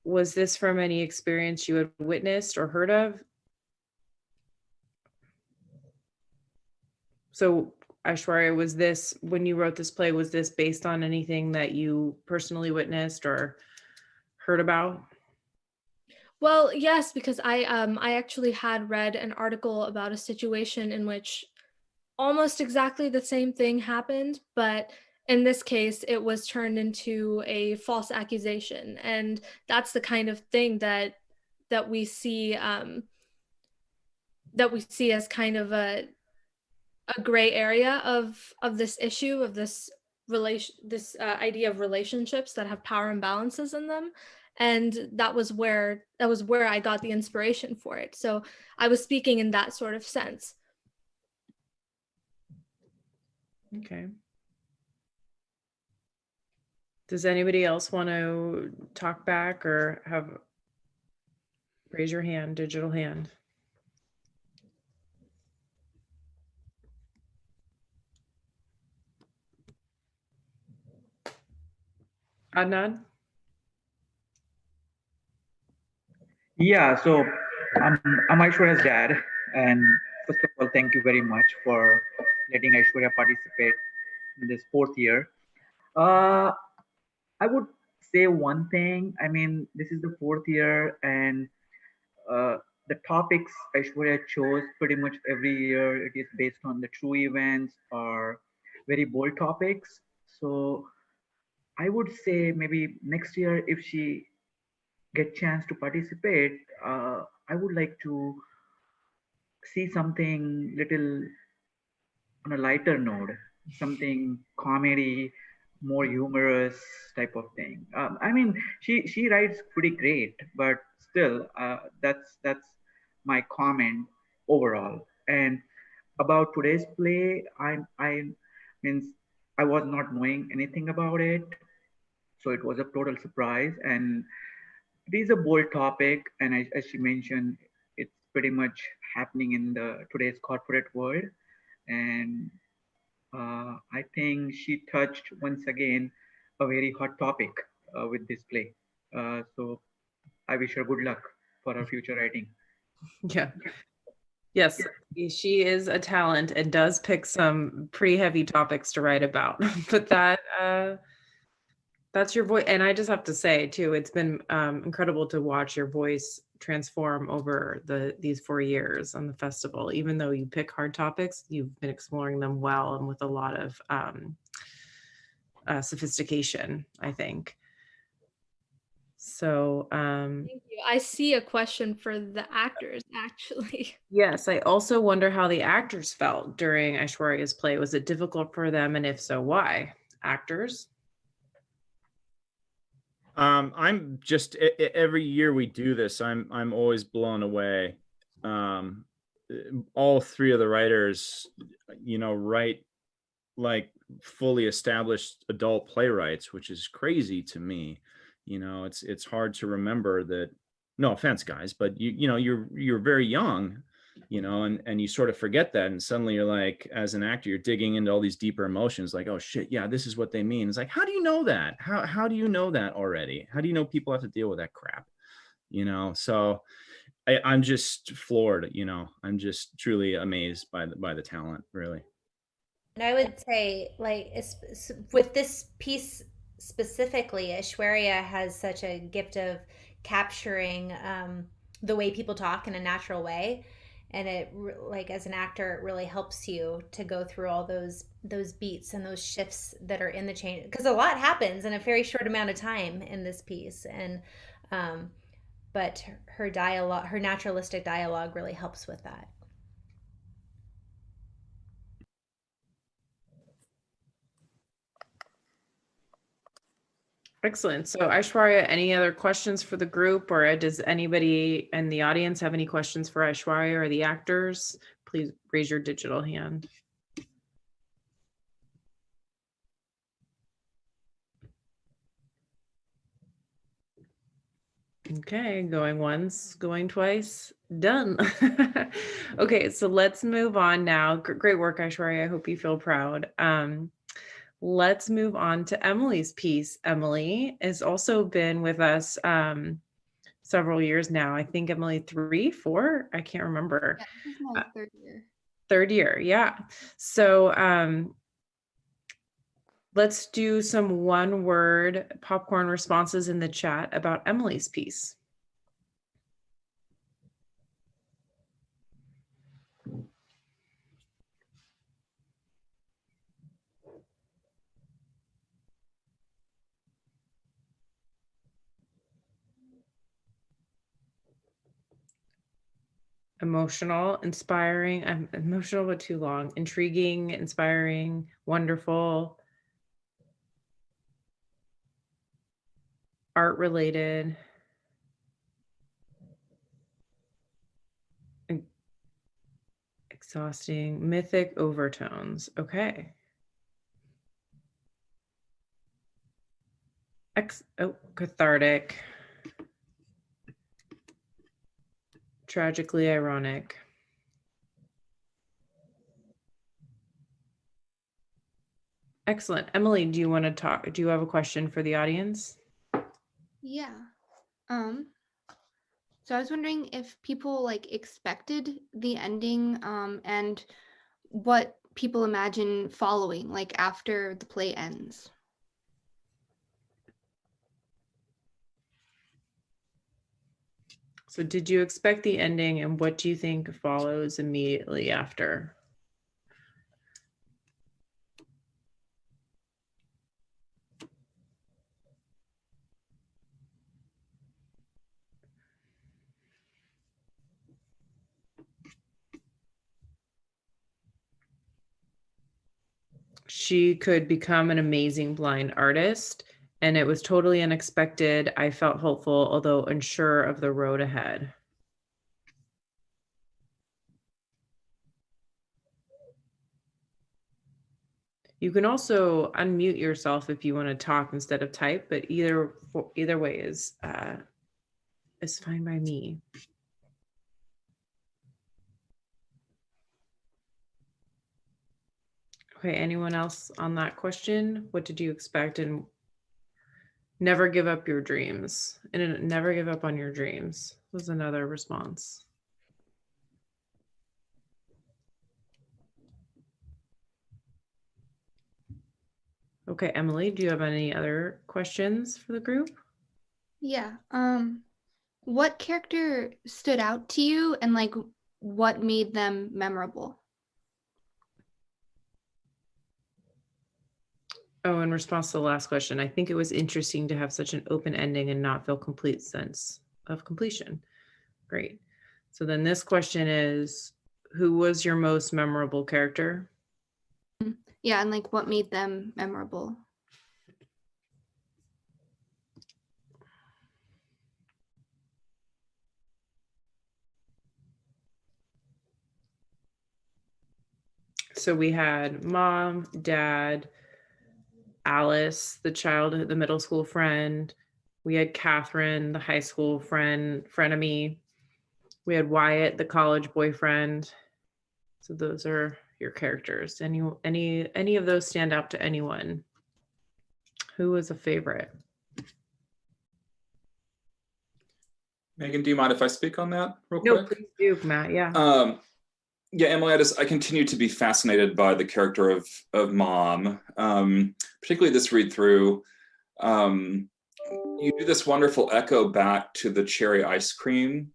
Was this from any experience you had witnessed or heard of? So Aishwarya, was this, when you wrote this play, was this based on anything that you personally witnessed or heard about?
Well, yes, because I actually had read an article about a situation in which almost exactly the same thing happened, but in this case, it was turned into a false accusation, and that's the kind of thing that we see as kind of a gray area of this issue, of this idea of relationships that have power imbalances in them. And that was where I got the inspiration for it. So I was speaking in that sort of sense.
Okay. Does anybody else want to talk back or raise your hand, digital hand? Adnan?
Yeah, so I'm Aishwarya's dad, and first of all, thank you very much for letting Aishwarya participate in this 4th year. Uh, I would say one thing. I mean, this is the fourth year, and the topics Aishwarya chose pretty much every year. It is based on the true events or very bold topics. So I would say maybe next year, if she get chance to participate, I would like to see something little on a lighter note, something comedy, more humorous type of thing. I mean, she writes pretty great, but still, that's my comment overall. And about today's play, I means I was not knowing anything about it, so it was a total surprise. And it is a bold topic, and as she mentioned, it's pretty much happening in the today's corporate world. And I think she touched once again a very hot topic with this play. So I wish her good luck for her future writing.
Yeah. Yes, she is a talent and does pick some pretty heavy topics to write about. But that's your voice. And I just have to say too, it's been incredible to watch your voice transform over these 4 years on the festival. Even though you pick hard topics, you've been exploring them well and with a lot of sophistication, I think. So
Thank you. I see a question for the actors, actually.
yes, I also wonder how the actors felt during Aishwarya's play. Was it difficult for them, and if so, why? Actors?
I'm just every year we do this, I'm always blown away. All three of the writers, write like fully established adult playwrights, which is crazy to me. It's hard to remember that. No offense, guys, but you're very young, and you sort of forget that, and suddenly you're like, as an actor, you're digging into all these deeper emotions, like, oh shit, yeah, this is what they mean. It's like, how do you know that? How do you know that already? How do you know people have to deal with that crap? So I'm just floored. I'm just truly amazed by the talent, really.
And I would say, like, with this piece specifically, Aishwarya has such a gift of capturing the way people talk in a natural way. And like, as an actor, it really helps you to go through all those beats and those shifts that are in the change, because a lot happens in a very short amount of time in this piece. And but her dialogue, her naturalistic dialogue, really helps with that.
Excellent. So Aishwarya, any other questions for the group, or does anybody in the audience have any questions for Aishwarya or the actors? Please raise your digital hand. Okay, going once, going twice, done. Okay, so let's move on now. Great work, Aishwarya. I hope you feel proud. Let's move on to Emily's piece. Emily has also been with us several years now. I think Emily 3, 4, I can't remember.
Yeah, this is my third year.
Third year, yeah. So let's do some one-word popcorn responses in the chat about Emily's piece. Emotional, inspiring, emotional but too long, intriguing, inspiring, wonderful, art related, exhausting, mythic overtones. Okay. Cathartic, tragically ironic. Excellent. Emily, do you want to talk? Do you have a question for the audience?
Yeah. So I was wondering if people like expected the ending and what people imagine following, like after the play ends.
So did you expect the ending, and what do you think follows immediately after? She could become an amazing blind artist, and it was totally unexpected. I felt hopeful, although unsure of the road ahead. You can also unmute yourself if you want to talk instead of type, but either way is fine by me. Okay, anyone else on that question? What did you expect? And never give up your dreams. And never give up on your dreams was another response. Okay, Emily, do you have any other questions for the group?
Yeah. What character stood out to you, and like what made them memorable?
Oh, in response to the last question, I think it was interesting to have such an open ending and not feel complete sense of completion. Great. So then this question is, who was your most memorable character?
Yeah, and like what made them memorable?
So we had mom, dad, Alice, the middle school friend. We had Catherine, the high school frenemy. We had Wyatt, the college boyfriend. So those are your characters. Any of those stand out to anyone? Who was a favorite?
Megan, do you mind if I speak on that real
No,
quick?
please do, Matt. Yeah.
Yeah, Emily, I continue to be fascinated by the character of Mom, particularly this read through. You do this wonderful echo back to the cherry ice cream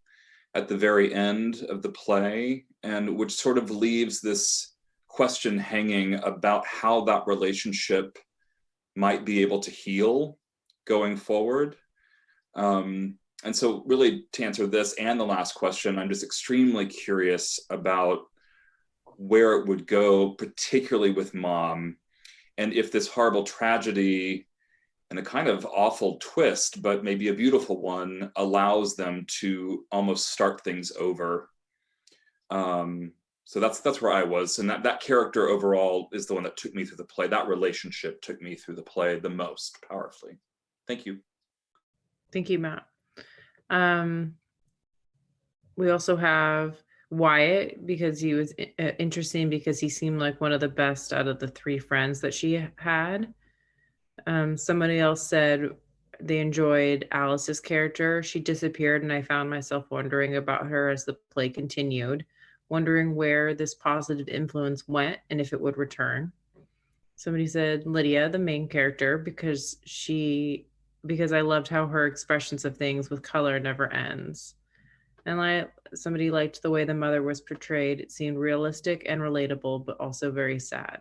at the very end of the play, and which sort of leaves this question hanging about how that relationship might be able to heal going forward. And so really to answer this and the last question, I'm just extremely curious about where it would go, particularly with Mom, and if this horrible tragedy and a kind of awful twist, but maybe a beautiful one, allows them to almost start things over. So that's where I was. And that character overall is the one that took me through the play. That relationship took me through the play the most powerfully. Thank you.
Thank you, Matt. We also have Wyatt, because he was interesting because he seemed like one of the best out of the three friends that she had. Somebody else said they enjoyed Alice's character. She disappeared, and I found myself wondering about her as the play continued, wondering where this positive influence went and if it would return. Somebody said Lydia, the main character, because I loved how her expressions of things with color never ends. And somebody liked the way the mother was portrayed. It seemed realistic and relatable, but also very sad.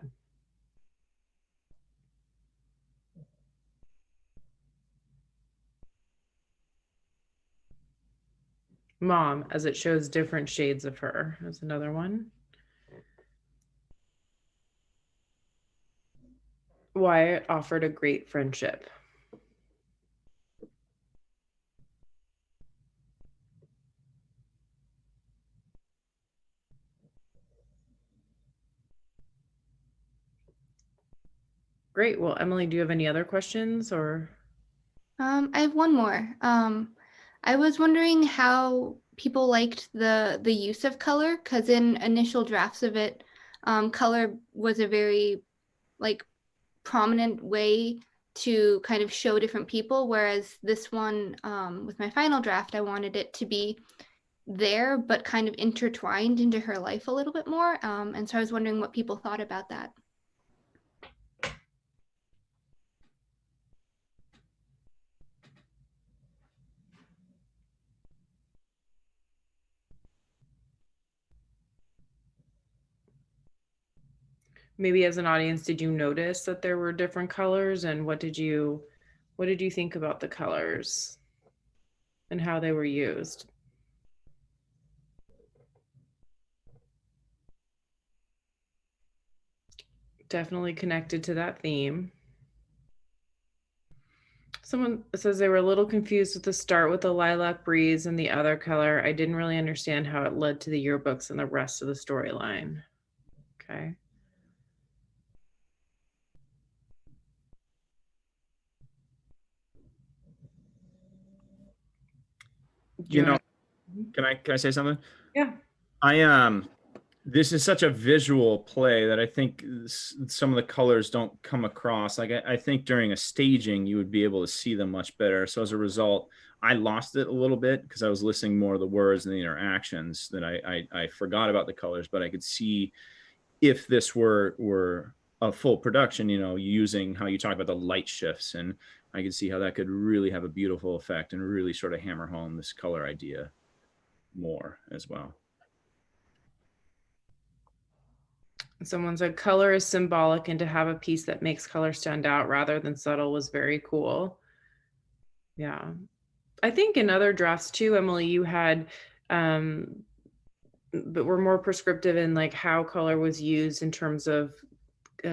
Mom, as it shows different shades of her, is another one. Wyatt offered a great friendship. Great. Well, Emily, do you have any other questions or?
I have one more. I was wondering how people liked the use of color, because in initial drafts of it, color was a very like prominent way to kind of show different people, whereas this one, with my final draft, I wanted it to be there but kind of intertwined into her life a little bit more. And so I was wondering what people thought about that.
maybe as an audience, did you notice that there were different colors, and what did you think about the colors and how they were used? Definitely connected to that theme. Someone says they were a little confused with the start with the lilac breeze and the other color. I didn't really understand how it led to the yearbooks and the rest of the storyline. Okay.
You know, can I say something?
Yeah.
This is such a visual play that I think some of the colors don't come across. Like I think during a staging, you would be able to see them much better. So as a result, I lost it a little bit because I was listening more to the words and the interactions that I forgot about the colors, but I could see if this were a full production, you know, using how you talk about the light shifts, and I could see how that could really have a beautiful effect and really sort of hammer home this color idea more as well.
Someone said color is symbolic, and to have a piece that makes color stand out rather than subtle was very cool. Yeah. I think in other drafts too, Emily, you had, but were more prescriptive in like how color was used in terms of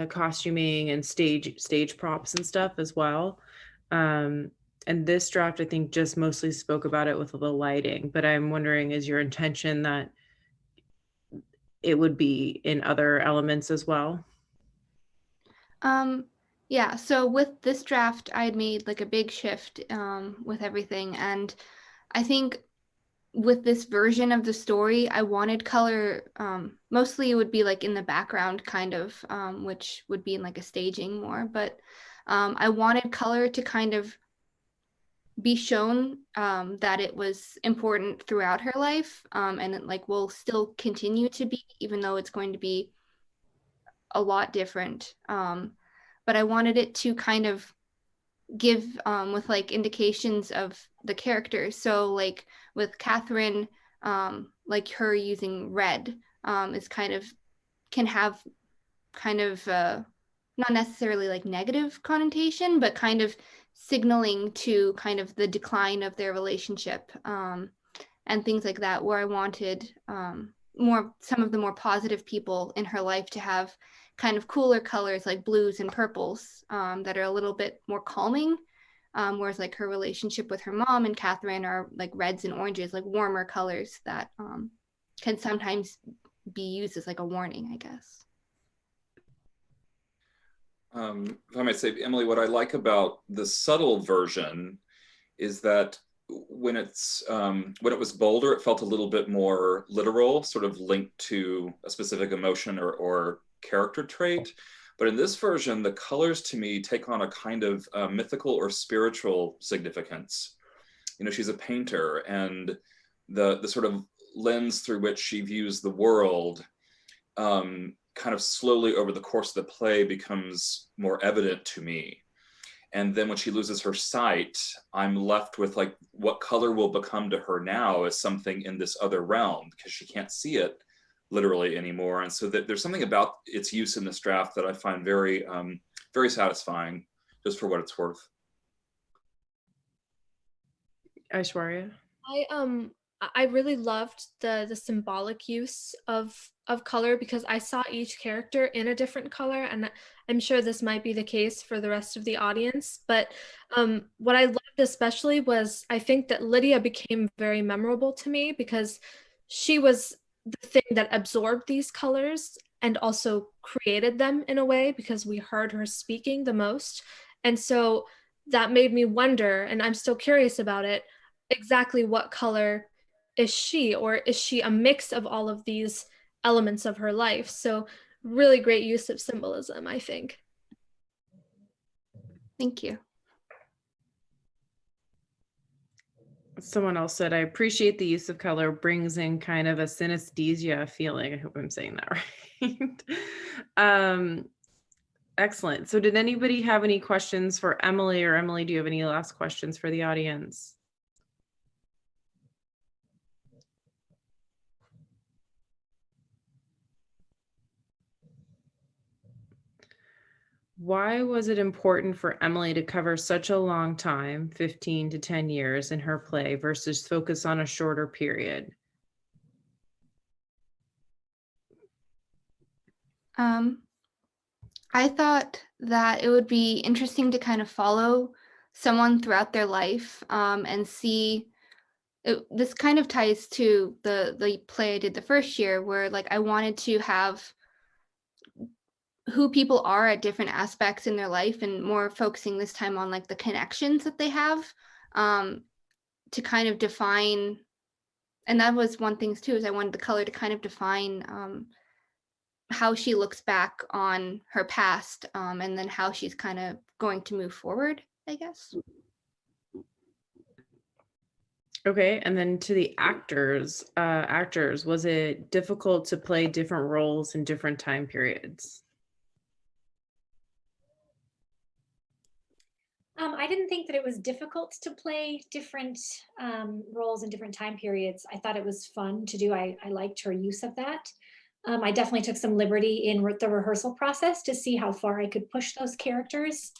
costuming and stage props and stuff as well. And this draft, I think, just mostly spoke about it with the lighting, but I'm wondering, is your intention that it would be in other elements as well?
Yeah, so with this draft, I had made like a big shift with everything. And I think with this version of the story, I wanted color, mostly it would be like in the background kind of, which would be in like a staging more. But I wanted color to kind of be shown that it was important throughout her life, and it like will still continue to be, even though it's going to be a lot different. But I wanted it to kind of give with like indications of the characters. So like with Catherine, like her using red is kind of can have kind of not necessarily like negative connotation, but kind of signaling to kind of the decline of their relationship, and things like that, where I wanted some of the more positive people in her life to have kind of cooler colors like blues and purples that are a little bit more calming, whereas like her relationship with her mom and Catherine are like reds and oranges, like warmer colors that can sometimes be used as like a warning, I guess.
If I might say, Emily, what I like about the subtle version is that when it was bolder, it felt a little bit more literal, sort of linked to a specific emotion or character trait. But in this version, the colors to me take on a kind of mythical or spiritual significance. You know, she's a painter, and the sort of lens through which she views the world kind of slowly over the course of the play becomes more evident to me. And then when she loses her sight, I'm left with like what color will become to her now as something in this other realm, because she can't see it literally anymore. And so that there's something about its use in this draft that I find very, very satisfying, just for what it's worth.
Aishwarya?
I really loved the symbolic use of color, because I saw each character in a different color, and I'm sure this might be the case for the rest of the audience. But what I loved especially was, I think that Lydia became very memorable to me because she was the thing that absorbed these colors and also created them in a way, because we heard her speaking the most. And so that made me wonder, and I'm still curious about it, exactly what color is she, or is she a mix of all of these elements of her life? So really great use of symbolism, I think.
Thank you.
Someone else said, I appreciate the use of color, brings in kind of a synesthesia feeling. I hope I'm saying that right. Excellent. So did anybody have any questions for Emily, or Emily, do you have any last questions for the audience? Why was it important for Emily to cover such a long time, 15 to 10 years, in her play versus focus on a shorter period?
I thought that it would be interesting to kind of follow someone throughout their life, and see. This kind of ties to the play I did the first year, where like I wanted to have who people are at different aspects in their life, and more focusing this time on like the connections that they have, to kind of define. And that was one thing too, is I wanted the color to kind of define how she looks back on her past, and then how she's kind of going to move forward, I guess.
Okay, and then to the actors, was it difficult to play different roles in different time periods?
I didn't think that it was difficult to play different roles in different time periods. I thought it was fun to do. I liked her use of that. I definitely took some liberty in the rehearsal process to see how far I could push those characters.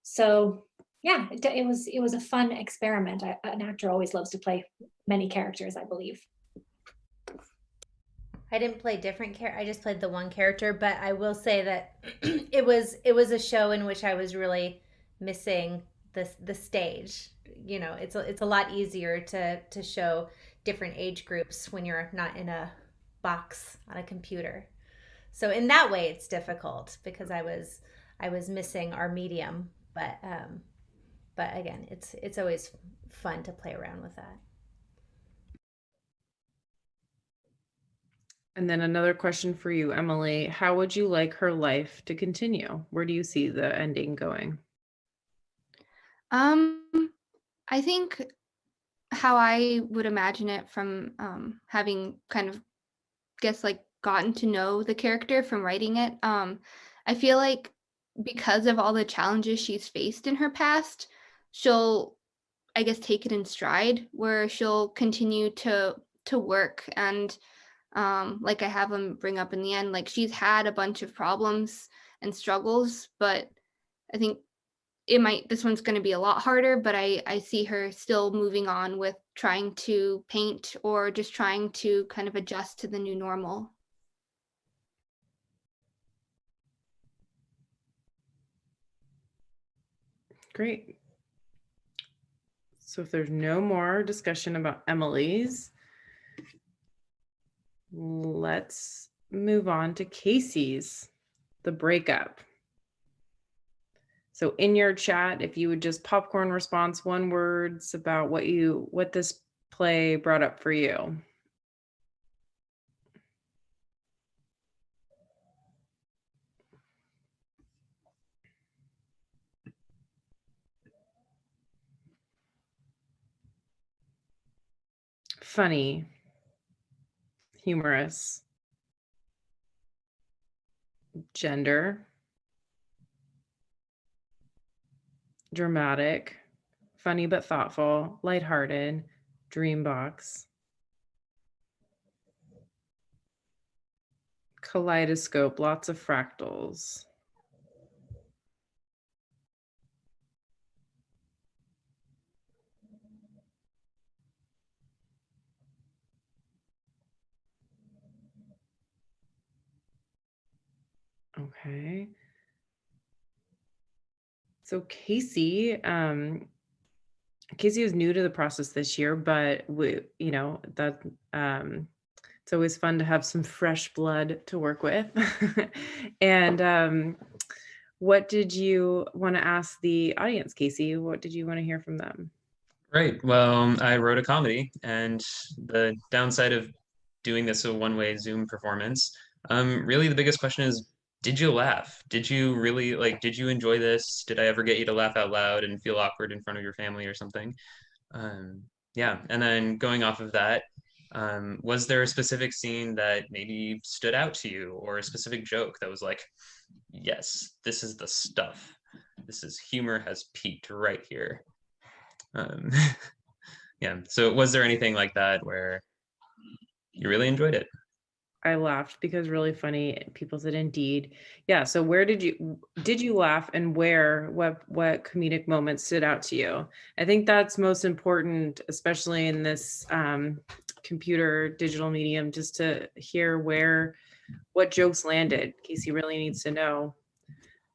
So yeah, it was a fun experiment. An actor always loves to play many characters, I believe.
I didn't play different I just played the one character, but I will say that it was a show in which I was really missing the stage. You know, it's a lot easier to show different age groups when you're not in a box on a computer. So in that way it's difficult because I was missing our medium, but again, it's always fun to play around with that.
And then another question for you, Emily. How would you like her life to continue? Where do you see the ending going?
I think how I would imagine it from having kind of like gotten to know the character from writing it. I feel like because of all the challenges she's faced in her past, she'll, I guess, take it in stride, where she'll continue to work. And like I have them bring up in the end, like she's had a bunch of problems and struggles, but I think this one's going to be a lot harder, but I see her still moving on with trying to paint, or just trying to kind of adjust to the new normal.
Great. So if there's no more discussion about Emily's, let's move on to Casey's, The Breakup. So in your chat, if you would just popcorn response, one words about what this play brought up for you. Funny, humorous, gender, dramatic, funny but thoughtful, lighthearted, dreambox, kaleidoscope, lots of fractals. Okay. So Casey was new to the process this year, but it's always fun to have some fresh blood to work with. And what did you want to ask the audience, Casey? What did you want to hear from them?
Right. Well, I wrote a comedy, and the downside of doing this a one-way Zoom performance, really the biggest question is, did you laugh? Did you really did you enjoy this? Did I ever get you to laugh out loud and feel awkward in front of your family or something? Yeah. And then going off of that, was there a specific scene that maybe stood out to you, or a specific joke that was like, yes, this is the stuff. This is humor has peaked right here. Yeah. So was there anything like that where you really enjoyed it?
I laughed because really funny. People said indeed. Yeah. So where did you laugh, and where, what comedic moments stood out to you? I think that's most important, especially in this computer digital medium, just to hear what jokes landed. Casey really needs to know.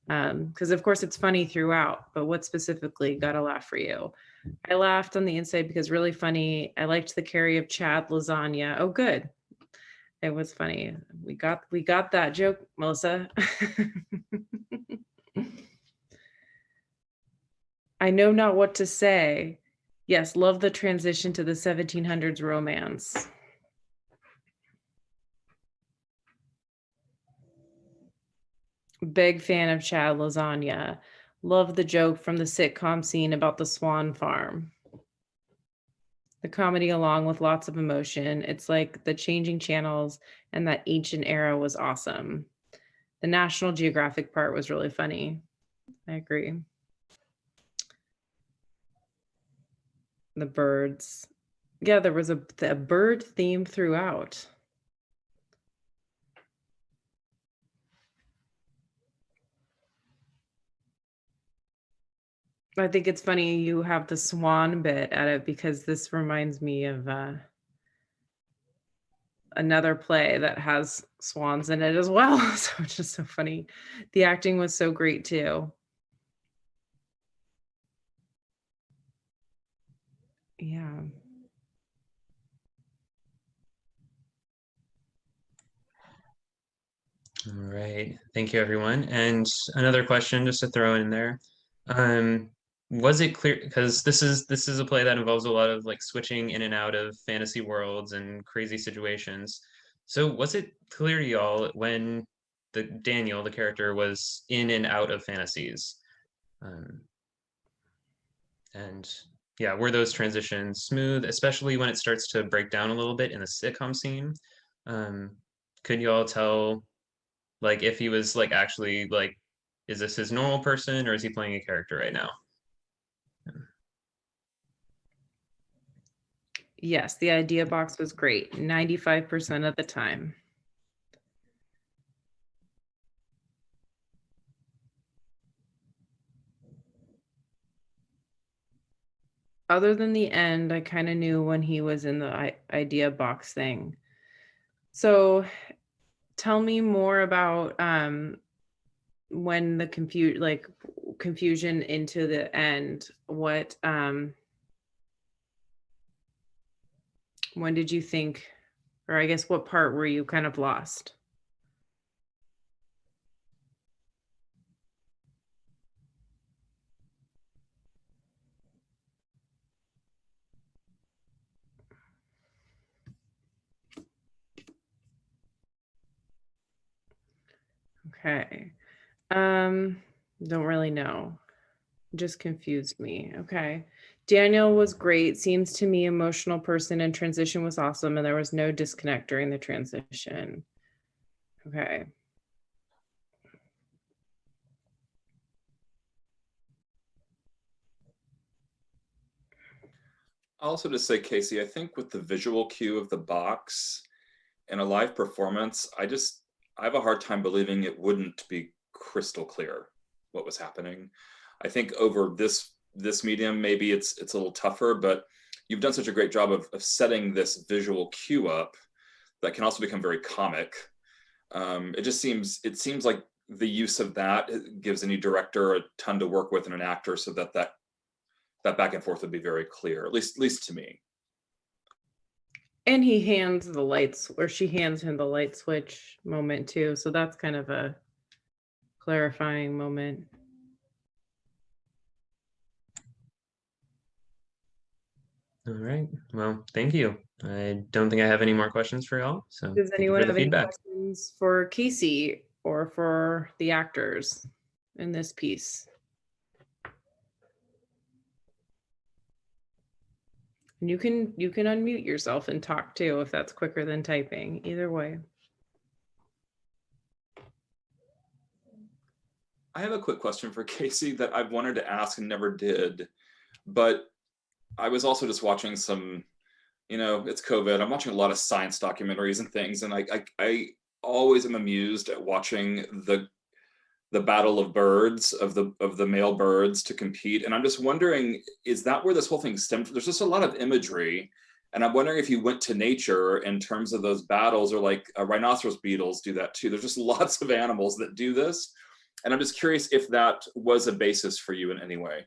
Because of course it's funny throughout, but what specifically got a laugh for you? I laughed on the inside because really funny. I liked the carry of Chad lasagna. Oh, good. It was funny. We got that joke, Melissa. I know not what to say. Yes, love the transition to the 1700s romance. Big fan of Chad lasagna. Love the joke from the sitcom scene about the swan farm. The comedy along with lots of emotion. It's like the changing channels, and that ancient era was awesome. The National Geographic part was really funny. I agree. The birds. Yeah, there was a bird theme throughout. I think it's funny you have the swan bit at it, because this reminds me of another play that has swans in it as well. So it's just so funny. The acting was so great too. Yeah.
All right. Thank you, everyone. And another question just to throw in there. Was it clear, because this is a play that involves a lot of like switching in and out of fantasy worlds and crazy situations. So was it clear to y'all when Daniel, the character, was in and out of fantasies? And yeah, were those transitions smooth, especially when it starts to break down a little bit in the sitcom scene? Could y'all tell, like, if he was like actually like, is this his normal person, or is he playing a character right now?
Yes, the idea box was great 95% of the time. Other than the end, I kind of knew when he was in the idea box thing. So tell me more about when the confusion into the end. What when did you think, or I guess what part were you kind of lost? Okay. Don't really know. Just confused me. Okay. Daniel was great. Seems to me emotional person, and transition was awesome, and there was no disconnect during the transition. Okay.
Also to say, Casey, I think with the visual cue of the box in a live performance, I have a hard time believing it wouldn't be crystal clear what was happening. I think over this medium, maybe it's a little tougher, but you've done such a great job of setting this visual cue up that can also become very comic. It seems like the use of that gives any director a ton to work with, and an actor, so that back and forth would be very clear, at least to me.
And he hands the lights, or she hands him the light switch moment too. So that's kind of a clarifying moment.
All right. Well, thank you. I don't think I have any more questions for y'all. So
Does
thank you
anyone
for the
have any
feedback.
questions for Casey or for the actors in this piece? And you can unmute yourself and talk too, if that's quicker than typing. Either way.
I have a quick question for Casey that I've wanted to ask and never did, but I was also just watching some you know, it's COVID. I'm watching a lot of science documentaries and things, and I always am amused at watching the battle of birds, of the male birds to compete. And I'm just wondering, is that where this whole thing stemmed from? There's just a lot of imagery, and I'm wondering if you went to nature in terms of those battles, or like rhinoceros beetles do that too. There's just lots of animals that do this, and I'm just curious if that was a basis for you in any way.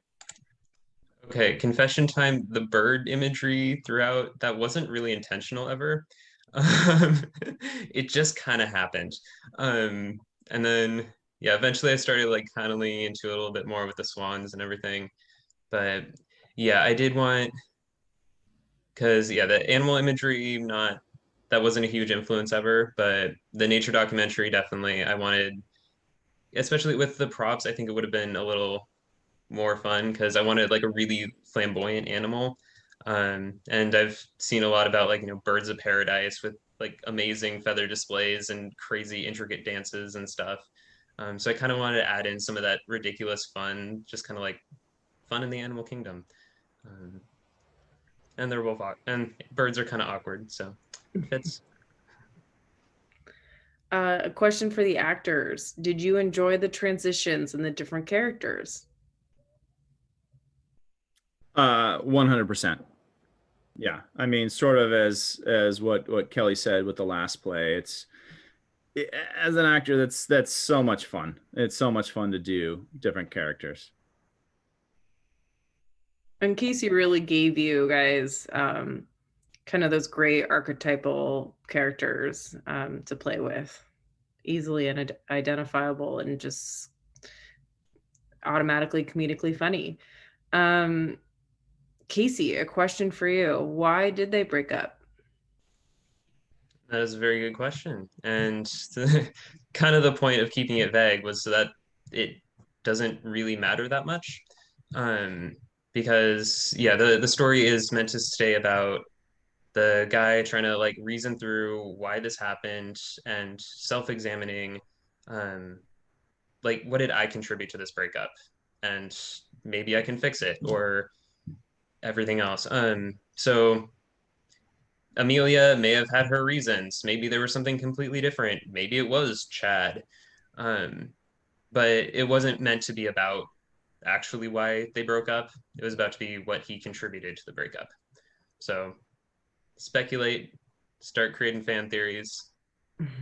Okay, confession time. The bird imagery throughout, that wasn't really intentional ever. Um, it just kind of happened. And then, yeah, eventually I started like kind of leaning into it a little bit more with the swans and everything. But yeah, I did want, because yeah, the animal imagery, that wasn't a huge influence ever, but the nature documentary, definitely, I wanted, especially with the props, I think it would have been a little more fun because I wanted like a really flamboyant animal. And I've seen a lot about like, birds of paradise with like amazing feather displays and crazy intricate dances and stuff. So I kind of wanted to add in some of that ridiculous fun, just kind of like fun in the animal kingdom. And they're both and birds are kind of awkward, so it fits.
A question for the actors. Did you enjoy the transitions and the different characters?
100%. Yeah, I mean, sort of as what Kelly said with the last play. As an actor, that's so much fun. It's so much fun to do different characters.
And Casey really gave you guys kind of those great archetypal characters to play with, easily and identifiable, and just automatically comedically funny. Casey, a question for you. Why did they break up?
That is a very good question. And kind of the point of keeping it vague was so that it doesn't really matter that much. Because yeah, the story is meant to stay about the guy trying to like reason through why this happened and self-examining, like, what did I contribute to this breakup? And maybe I can fix it, or everything else. So Amelia may have had her reasons. Maybe there was something completely different. Maybe it was Chad. But it wasn't meant to be about actually why they broke up. It was about to be what he contributed to the breakup. So speculate, start creating fan theories,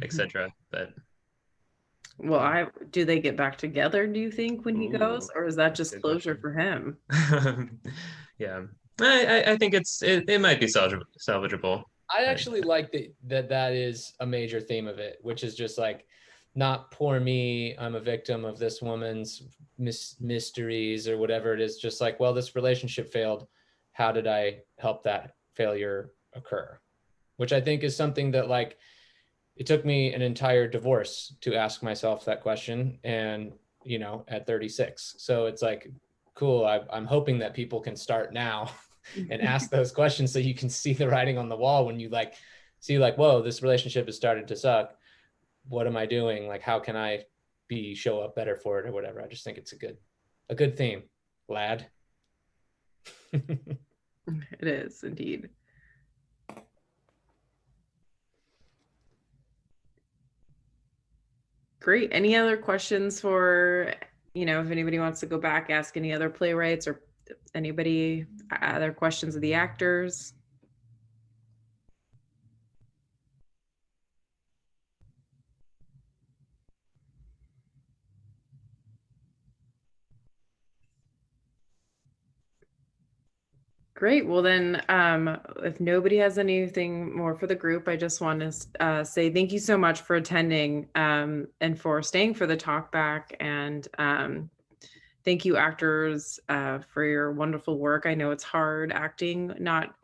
etc. But
well, do they get back together, do you think, when he goes, or is that just closure for him?
Yeah, I think it might be salvageable.
I actually like that is a major theme of it, which is just like, not poor me, I'm a victim of this woman's mysteries or whatever it is. Just like, well, this relationship failed. How did I help that failure occur? Which I think is something that, like, it took me an entire divorce to ask myself that question, and at 36. So it's like, cool. I'm hoping that people can start now and ask those questions, so you can see the writing on the wall when you like see like, whoa, this relationship has started to suck. What am I doing? Like, how can I show up better for it or whatever? I just think it's a good theme, lad.
It is indeed. Great. Any other questions for, if anybody wants to go back, ask any other playwrights, or anybody other questions of the actors? Great. Well, then, if nobody has anything more for the group, I just want to say thank you so much for attending and for staying for the talk back. And thank you, actors, for your wonderful work. I know it's hard acting, not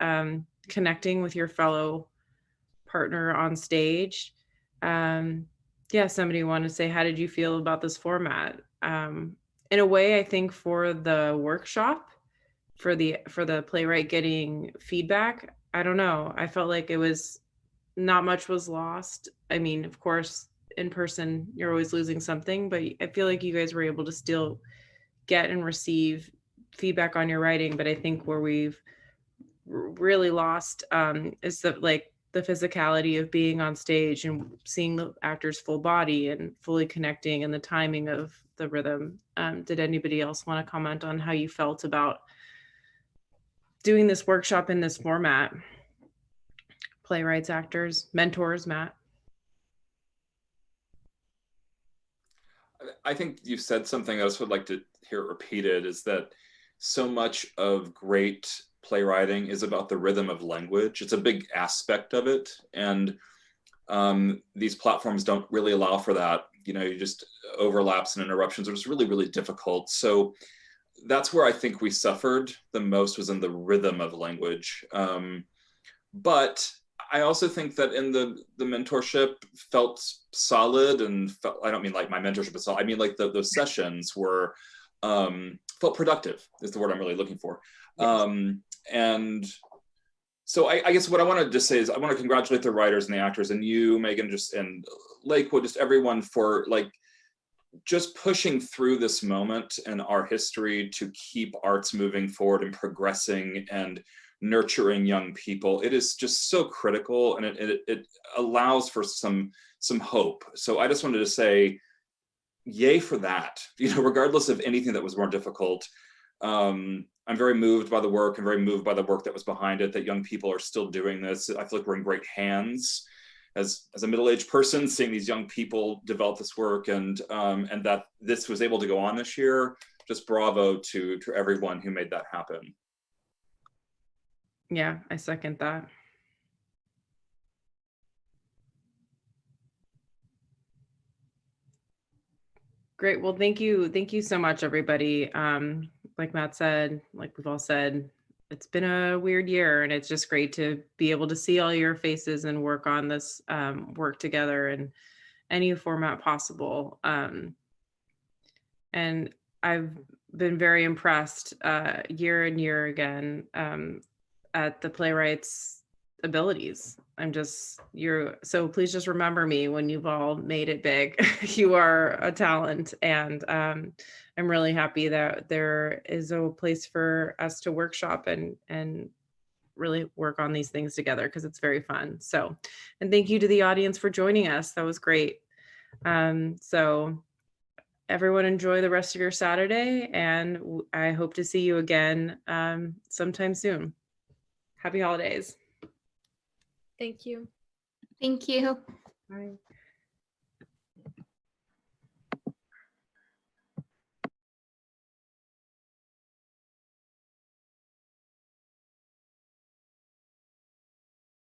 connecting with your fellow partner on stage. Yeah, somebody want to say, how did you feel about this format? In a way, I think for the workshop, for the playwright getting feedback, I don't know, I felt like it was not much was lost. I mean, of course, in person you're always losing something, but I feel like you guys were able to still get and receive feedback on your writing. But I think where we've really lost is the physicality of being on stage and seeing the actor's full body and fully connecting, and the timing of the rhythm. Did anybody else want to comment on how you felt about doing this workshop in this format? Playwrights, actors, mentors, Matt?
I think you said something I just would like to hear repeated, is that so much of great playwriting is about the rhythm of language. It's a big aspect of it. And these platforms don't really allow for that. You just overlaps and interruptions are just really, really difficult. So that's where I think we suffered the most, was in the rhythm of language. But I also think that in the mentorship felt solid, and I don't mean like my mentorship is solid. I mean like those sessions were felt productive is the word I'm really looking for. Yes. And so I guess what I want to just say is I want to congratulate the writers and the actors, and you, Megan, and Lakewood, just everyone, for just pushing through this moment in our history to keep arts moving forward and progressing and nurturing young people. It is just so critical, and it allows for some hope. So I just wanted to say, yay for that. Regardless of anything that was more difficult. I'm very moved by the work, and very moved by the work that was behind it, that young people are still doing this. I feel like we're in great hands as a middle-aged person, seeing these young people develop this work, and that this was able to go on this year. Just bravo to everyone who made that happen.
Yeah, I second that. Great. Well, thank you so much, everybody. Like Matt said, like we've all said, it's been a weird year, and it's just great to be able to see all your faces and work on this work together in any format possible. And I've been very impressed year and year again at the playwrights' abilities. So please just remember me when you've all made it big. You are a talent, and I'm really happy that there is a place for us to workshop and really work on these things together, because it's very fun. So, and thank you to the audience for joining us. That was great. So everyone enjoy the rest of your Saturday, and I hope to see you again sometime soon. Happy holidays.
Thank you.
Thank you.
Bye.